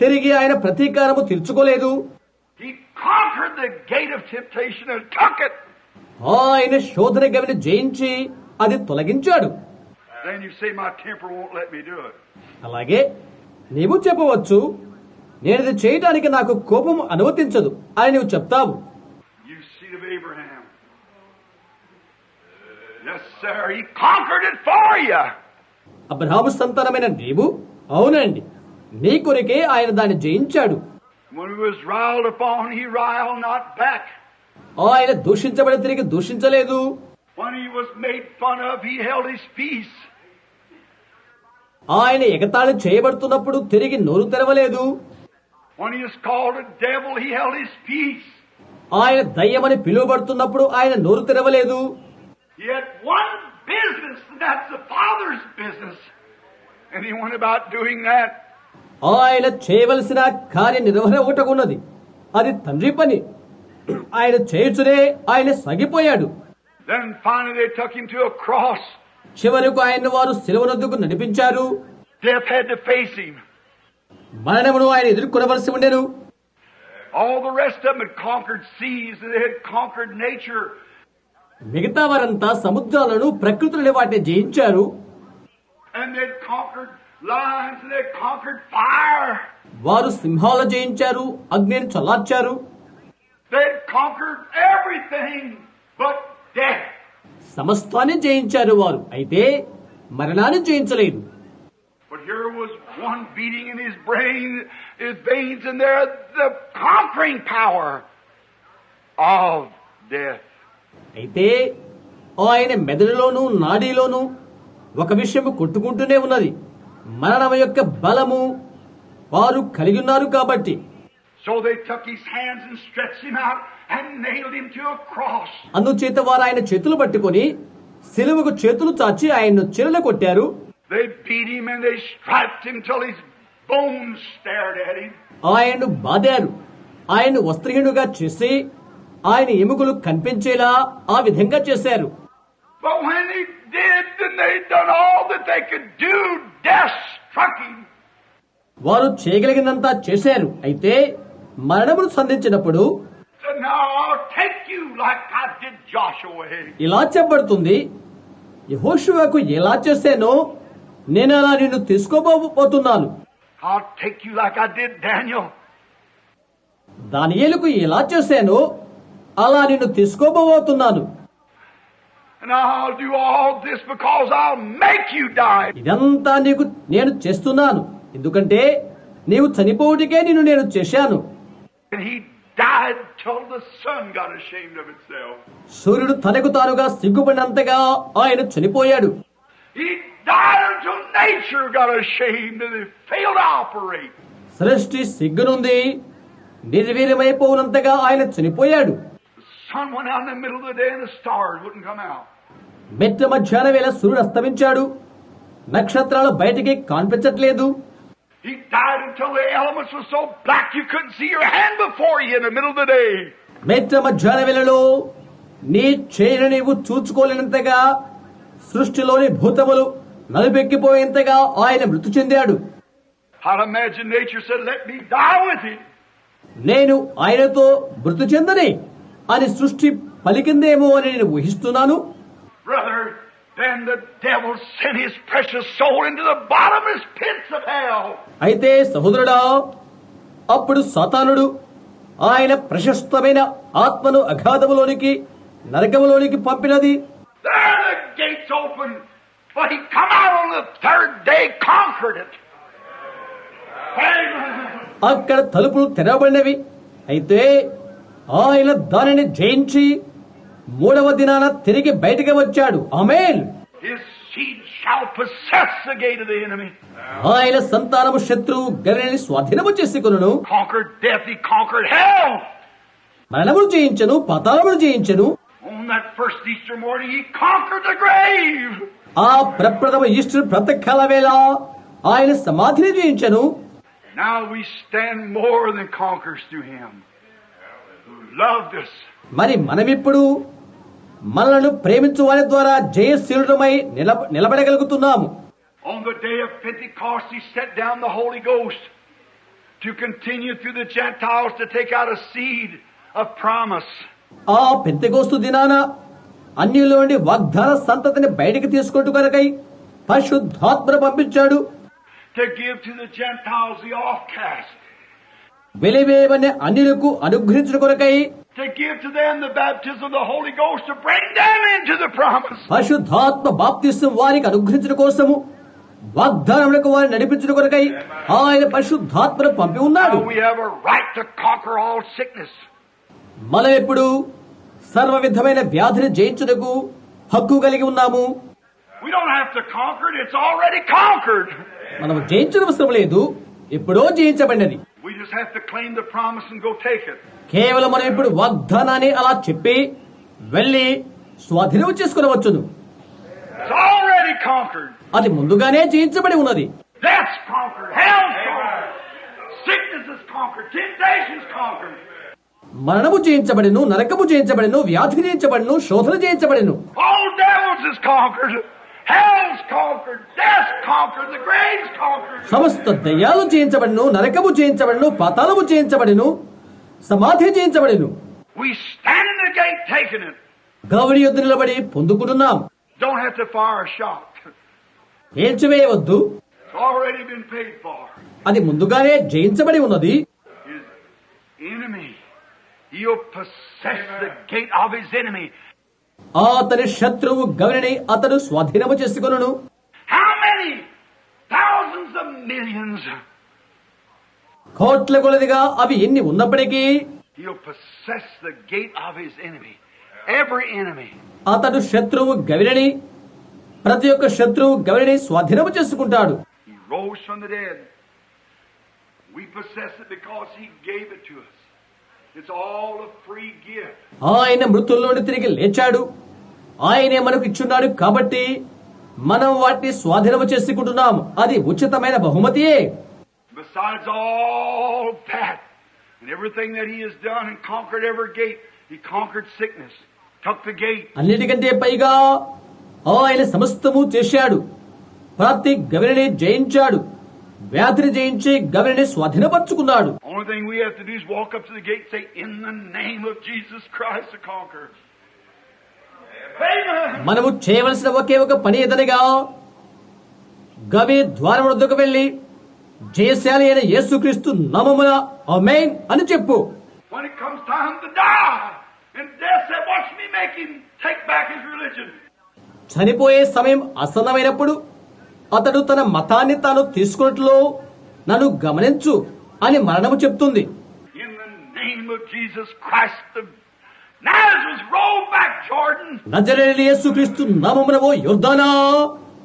తిరిగి ఆయన ప్రతీకారము తీర్చుకోలేదు. He conquered the gate of temptation and took it. ఆయన శోధన గవిని జయించి అది తొలగించాడు. Then you say, my temper won't let me do it. అలాగే నీవు చెప్పవచ్చు, నేను ఇది చేయడానికి నాకు కోపం అనుమతించదు అని నువ్వు చెప్తావు. You seed of Abraham. Yes, sir. He conquered it for you. Abraham సంతానమైన నీవు, అవునండి, నీ కొరకే ఆయన దాన్ని జయించాడు. When he was riled upon, he riled not back. ఆయన దూషించబడి తిరిగి దూషించలేదు. When he was made fun of, he held his peace. ఆయన ఎగతాళి చేయబడుతున్నప్పుడు తిరిగి నోరు తెరవలేదు. When he was called a devil, he held his peace. ఆయన దయ్యమని పిలువబడుతున్నప్పుడు ఆయన నోరు తెరవలేదు. He had one business, and that's the Father's business. And he went about doing that. ఆయన చేయవలసిన కార్య నిర్వహణ ఒకటి ఉన్నది, అది తండ్రి పని. ఆయన చేయుచునే ఆయన సాగిపోయాడు. Then finally they took him to a cross. చివరకు ఆయన వారు శిలువనొద్దకు నడిపించారు. Death had to face him. మరణమును ఆయన ఎదుర్కొనవలసి ఉండెను. All the rest of them had conquered seas, and they had conquered nature. మిగతా వారంతా సముద్రాలను ప్రకృతిలోని వాటిని జయించారు. And they'd conquered lions, and they'd conquered fire. వారు సింహాలను జయించారు, అగ్నిని చల్లార్చారు. They'd conquered everything but death. సమస్తాన్ని జయించారు వారు, అయితే మరణాన్ని జయించలేదు. But here was one beating in his brain, his veins, and there the conquering power of death. అయితే ఆయన మెదడులోను నాడీలోను ఒక విషయం కొట్టుకుంటూనే ఉన్నది, మరణం యొక్క బలము వారు కలిగి ఉన్నారు కాబట్టి. So they took his hands and stretched him out and nailed him to a cross. అందుచేత వారు ఆయన చేతులు పట్టుకొని సిలువకు చేతులు చాచి ఆయన్ను చెరల కొట్టారు. They beat him and they striped him till his bones stared at him. ఆయన్ను బాదారు. ఆయన వస్త్రహీనుగా చేసి ఆయన ఎముకలు కనిపించేలా ఆ విధంగా చేశారు. But when he did, then they'd done all that they could do. Death struck him. వారు చేయగలిగినంతా చేశారు. అయితే మరణమును సంధించినప్పుడు So now I'll take you like I did Joshua. ఇలా చెప్పబడుతుంది, యెహోషువకు ఎలా చేశానో నేను అలా నిన్ను తీసుకోబోతున్నాను. I'll take you like I did Daniel. దానియేలుకు ఎలా చేశానో అలా నిన్ను తీసుకోబోతున్నాను. And I'll do all this because I'll make you die. ఇదంతా నీకు నేను చేస్తున్నాను, ఎందుకంటే నీవు చనిపోవుటికే నేను చేశాను. And he died till the sun got ashamed of itself. సూర్యుడు తనకు తానుగా సిగ్గుపడినంతగా ఆయన చనిపోయాడు. He died until nature got ashamed and it failed to operate. సృష్టి సిగ్గునుంది నిర్వీర్యమైపోవునంతగా ఆయన చనిపోయాడు. The sun went out in the middle of the day and the stars wouldn't come out. మెట్ట మధ్యాహ్న వేళ సూర్యుడు అస్తమించాడు, నక్షత్రాలు బయటికి కనిపించట్లేదు. He died until the elements were so black you couldn't see your hand before you in the middle of the day. మెట్ట మధ్యాహ్న వేళలో నీ చేయిని నీవు చూచుకోలేనంతగా సృష్టిలోని భూతములు నలుపెక్కిపోయేంతగా ఆయన మృతి చెందాడు. I'd imagine nature said, "Let me die with him." నేను ఆయనతో మృతి చెందనే అని సృష్టి పలికిందేమో అని నేను ఊహిస్తున్నాను. Brother, then the devil sent his precious soul into the bottomless pits of hell. అయితే సహోదరుడా, అప్పుడు సాతానుడు ఆయన ప్రశస్తమైన ఆత్మను అగాధములోనికి నరకములోనికి పంపినది. There the gates opened, but he come out on the third day, conquered it. Amen. అక్కడ తలుపులు తెరవబడినవి. అయితే ఆయన దానిని జయించి మూడవ దినాన తిరిగి బయటికి వచ్చాడు. ఆమేన్. His seed shall possess the gate of the enemy. ఆయన సంతానము శత్రువు గర్రెని స్వాధీనము చేసుకొనును. Conquered death, he conquered hell. మరణమును జయించెను, పాతాళమును జయించెను. On that first Easter morning, he conquered the grave. ఆ ప్రప్రథమ ఈస్టర్ ప్రాతకాల వేళ ఆయన సమాధిని జయించెను. Now we stand more than conquerors through him who loved us. మరి మనమిప్పుడు మనలను ప్రేమించు వారి ద్వారా జయశీలుడమై నిలబడగలుగుతున్నాము. On the day of Pentecost, he sent down the Holy Ghost to continue through the Gentiles to take out a seed of promise. ఆ Pentecost దినాన అన్యులోని వాగ్దాన సంతతిని బయటికి తీసుకొట్టు కొరకై పరిశుద్ధాత్మను పంపించాడు. To give to the Gentiles the offcast. వెలివేయబడిన అన్యులకు అనుగ్రహించుట కొరకై, To give to them the baptism of the Holy Ghost to bring them into the promise. పరిశుద్ధాత్మ బాప్తిసం వారికి అనుగ్రహించడం కోసము వాగ్దానములకు వారిని నడిపించుట కొరకై ఆయన పరిశుద్ధాత్మను పంపి ఉన్నాడు. Now we have a right to conquer all sickness. మనం ఇప్పుడు సర్వ విధమైన వ్యాధిని జయించుటకు హక్కు కలిగి ఉన్నాము. We don't have to conquer it, it's already conquered. మనం జయించడం అవసరం లేదు, ఎప్పుడో జయించబడినది. We just have to claim the promise and go take it. కేవలం మనం ఇప్పుడు వాగ్దానాన్ని అలా చెప్పి వెళ్లి స్వాధీనం చేసుకునవచ్చును. It's already conquered. అది ముందుగానే జయించబడి ఉన్నది. Death's conquered. Hell's conquered. Sickness is conquered. Temptation's conquered. మరణము జయించబడిను, నరకము జయించబడిను, వ్యాధి జయించబడిను, శోధన జయించబడిను. All devils is conquered. Hell's conquered. Death's conquered. The grave's conquered. సమస్త దయ్యాలు జయించబడిను, నరకము జయించబడిను, పాతాళము జయించబడిను, సమాధి జయించబడిను. We stand in the gate taking it. Gauri యొద్ద నిలబడి పొందుకుంటున్నాం. Don't have to fire a shot. ఏల్చివేయవద్దు, It's already been paid for. అది ముందుగానే జయించబడి ఉన్నది. His enemy. He'll possess the gate of his enemy. అతని శత్రువు గౌరిని అతడు స్వాధీనము చేసుకొనును. How many? Thousands of millions. కోట్ల కొలదిగా అవి ఎన్ని ఉన్నప్పటికీ He'll possess the gate of his enemy. Every enemy. అతడు శత్రువు గవిని, ప్రతి ఒక్క శత్రువు గవిని స్వాధీనము చేసుకుంటాడు. He rose from the dead. We possess it because he gave it to us. It's all a free gift. ఆయన మృతుల్లో నుండి తిరిగి లేచాడు. ఆయనే మనకు ఇచ్చున్నాడు కాబట్టి మనం వాటిని స్వాధీనము చేసుకుంటున్నాం. అది ఉచితమైన బహుమతియే. Besides all that, and everything that He has done and conquered every gate, He conquered sickness, took the gate. అన్నిటికంటే పైగా ఆయన సమస్తము చేశాడు. ప్రతి గవిని జయించాడు. వ్యాధిని జయించి గవిని స్వాధీనపరుచుకున్నాడు. Only thing we have to do is walk up to the gate and say, "In the name of Jesus Christ, the conqueror." Amen. మనము చేయవలసిన ఒకే ఒక పని ఏదనగా గవి ద్వారం వద్దకు వెళ్లి జయశాలి అయిన యేసుక్రీస్తు నామమున ఆమేన్ అని చెప్పు. When it comes time to die, and death said, "Watch me make him take back his religion." చనిపోయే సమయం ఆసన్నమైనప్పుడు అతడు తన మతాన్ని తాను తీసుకున్నట్లు నన్ను గమనించు అని మరణము చెప్తుంది. In the name of Jesus Christ, the Nazareth rolled back Jordan. నజరేయుడైన యేసుక్రీస్తు నామమున ఓ యొర్దానా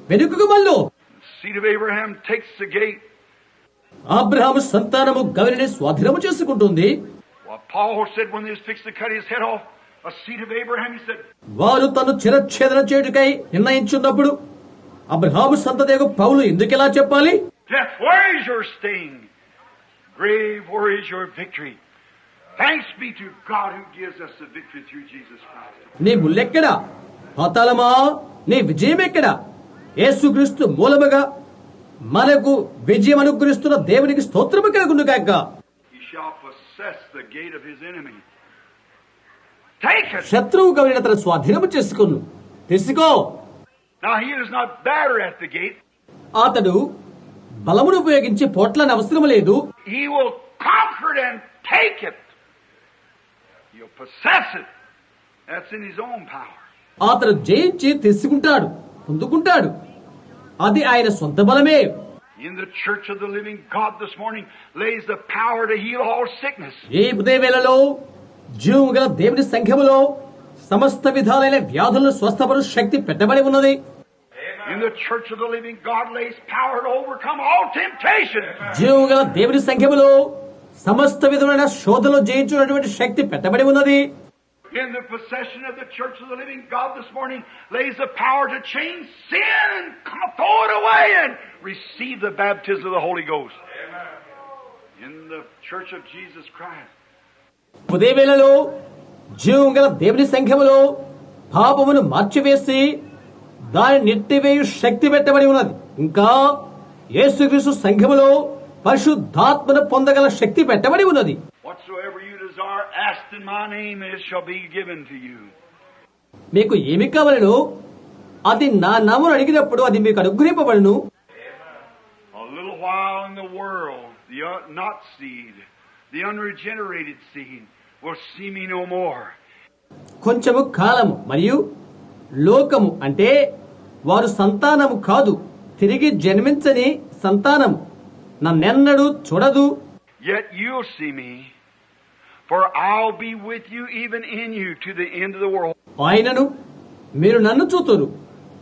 వెనుకకు Mallu. The seed of Abraham takes the gate. Abraham సంతానము గవిని స్వాధీనము చేసుకుంటుంది. Well, Paul said when they was fixed to cut his head off, a seed of Abraham, he said, వారు తను చిరఛేదన చేయుటకై నిర్ణయించున్నప్పుడు అబ్రహాము సంతతియగు పౌలు ఎందుకెలా చెప్పాలి? "Death, where is your sting? Grave, where is your victory? Thanks be to God who gives us the victory through Jesus Christ." నీ ముల్లెక్కడా? పాతాళమా నీ విజయం ఎక్కడా? యేసుక్రీస్తు మూలముగా మనకు విజయం అనుగ్రహిస్తున్న దేవునికి స్తోత్రము కలుగును గాక. He shall possess the gate of his enemy. Take it. శత్రువు గవిని తన స్వాధీనము చేసుకును. తీసుకో. Now he does not batter at the gate. అతడు బలమును ఉపయోగించి పోట్లని అవసరం లేదు. He will conquer it and take it. He'll possess it. That's in his own power. అతడు జయించి తీసుకుంటాడు, పొందుకుంటాడు. అది ఆయన సొంత బలమే. In the church of the living God this morning lays the power to heal all sickness. ఈ ఉదయవేళలో జీవము గల దేవుని సంఘములో సమస్త విధాలైన వ్యాధులను స్వస్థపరు శక్తి పెట్టబడి ఉన్నది. In the church of the living God lays power to overcome all temptation. జీవము గల దేవుని సంఘములో సమస్త విధమైన శోధనలు జయించున్నటువంటి శక్తి పెట్టబడి ఉన్నది. In the possession of the church of the living God this morning lays the power to change sin and throw it away and receive the baptism of the Holy Ghost. In the church of Jesus Christ. ఉదయవేళలో జీవము గల దేవుని సంఘములో పాపమును మార్చివేసి దాన్ని నెట్టివేయు శక్తి పెట్టబడి ఉన్నది. ఇంకా యేసుక్రీస్తు సంఘములో పరిశుద్ధాత్మను పొందగల శక్తి పెట్టబడి ఉన్నది. Whatsoever you desire, asked in my name, it shall be given to you. మీకు ఏమి కావాలో అది నా నామమున అడిగినప్పుడు అది మీకు అనుగ్రహింపబడును. A little while in the world, the not seed, the unregenerated seed, will see me no more. కొంచెము కాలము మరియు లోకము అంటే వారు సంతానము కాదు, తిరిగి జన్మించని సంతానము నన్నెన్నడూ చూడదు. Yet you'll see me, for I'll be with you, even in you, to the end of the world. ఆయనను మీరు నన్ను చూతురు,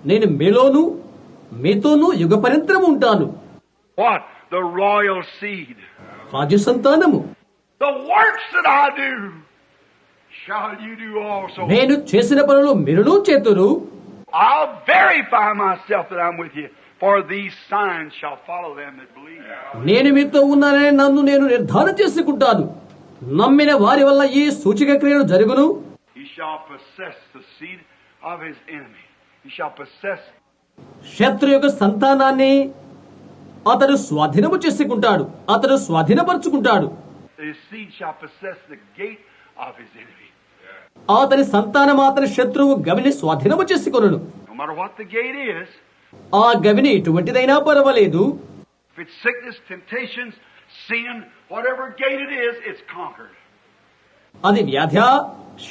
నేను మీలోను మీతోనూ యుగ పర్యంతరము ఉంటాను. What? The royal seed. రాజు సంతానము. The works that I do, shall you do also. నేను చేసిన పనులు మీరును చేతురు. I'll verify myself that I'm with you, for these signs shall follow them that believe. నేను మీతో ఉన్నానని నన్ను నేను నిర్ధారణ చేసుకుంటాను. నమ్మిన వారి వల్ల ఈ సూచక క్రియలు జరుగును. He shall possess the seed of his enemy. He shall possess. శత్రు యొక్క సంతానాన్ని అతడు స్వాధీనము చేసుకుంటాడు, అతడు స్వాధీనపరుచుకుంటాడు. His seed shall possess the gate of his enemy. అతని సంతానం అతని శత్రువు గవిని స్వాధీనము చేసుకొనును. No matter what the gate is, ఆ గవిని ఎటువంటిదైనా పర్వాలేదు. if it's sickness, temptations, sin, whatever gate it is, it's conquered. అది వ్యాధ,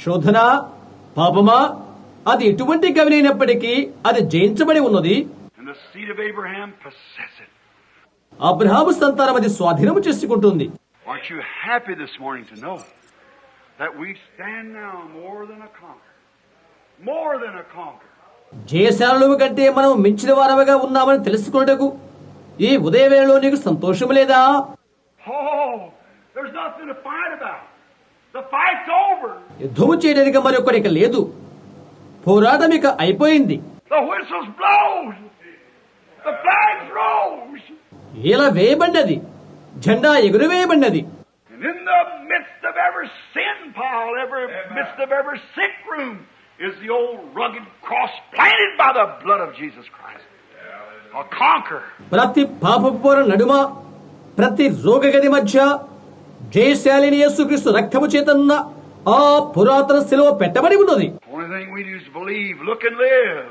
శోధన, పాపమా, అది ఎటువంటి గవినైనప్పటికీ అది జయించబడి ఉన్నది. And the seed of Abraham possess it. Abraham సంతానం అది స్వాధీనము చేసుకుంటుంది. Aren't you happy this morning to know that we stand now more than a conqueror? More than a conqueror. జయశాలుల కంటే మనం మించిన వారముగా ఉన్నామని తెలుసుకున్నటకు ఈ ఉదయవేళలో నీకు సంతోషము లేదా? Oh, there's nothing to fight about. The fight's over. యుద్ధము చేయడానికి మరొకరిక లేదు. పోరాటం ఇక అయిపోయింది. The whistle's blown. The flag's rose. ఇలా వేయబడినది, జెండా ఎగురవేయబడినది. And in the midst of every sin pile, midst of every sick room, is the old rugged cross planted by the blood of Jesus Christ. A conqueror. ప్రతి పాపపు పోర నడుమ, ప్రతి రోగగది మధ్య జయశాలిని యేసుక్రీస్తు రక్తము చేతన్న ఆ పురాతన శిలువ పెట్టబడి ఉన్నది. Only thing we do is believe, look and live.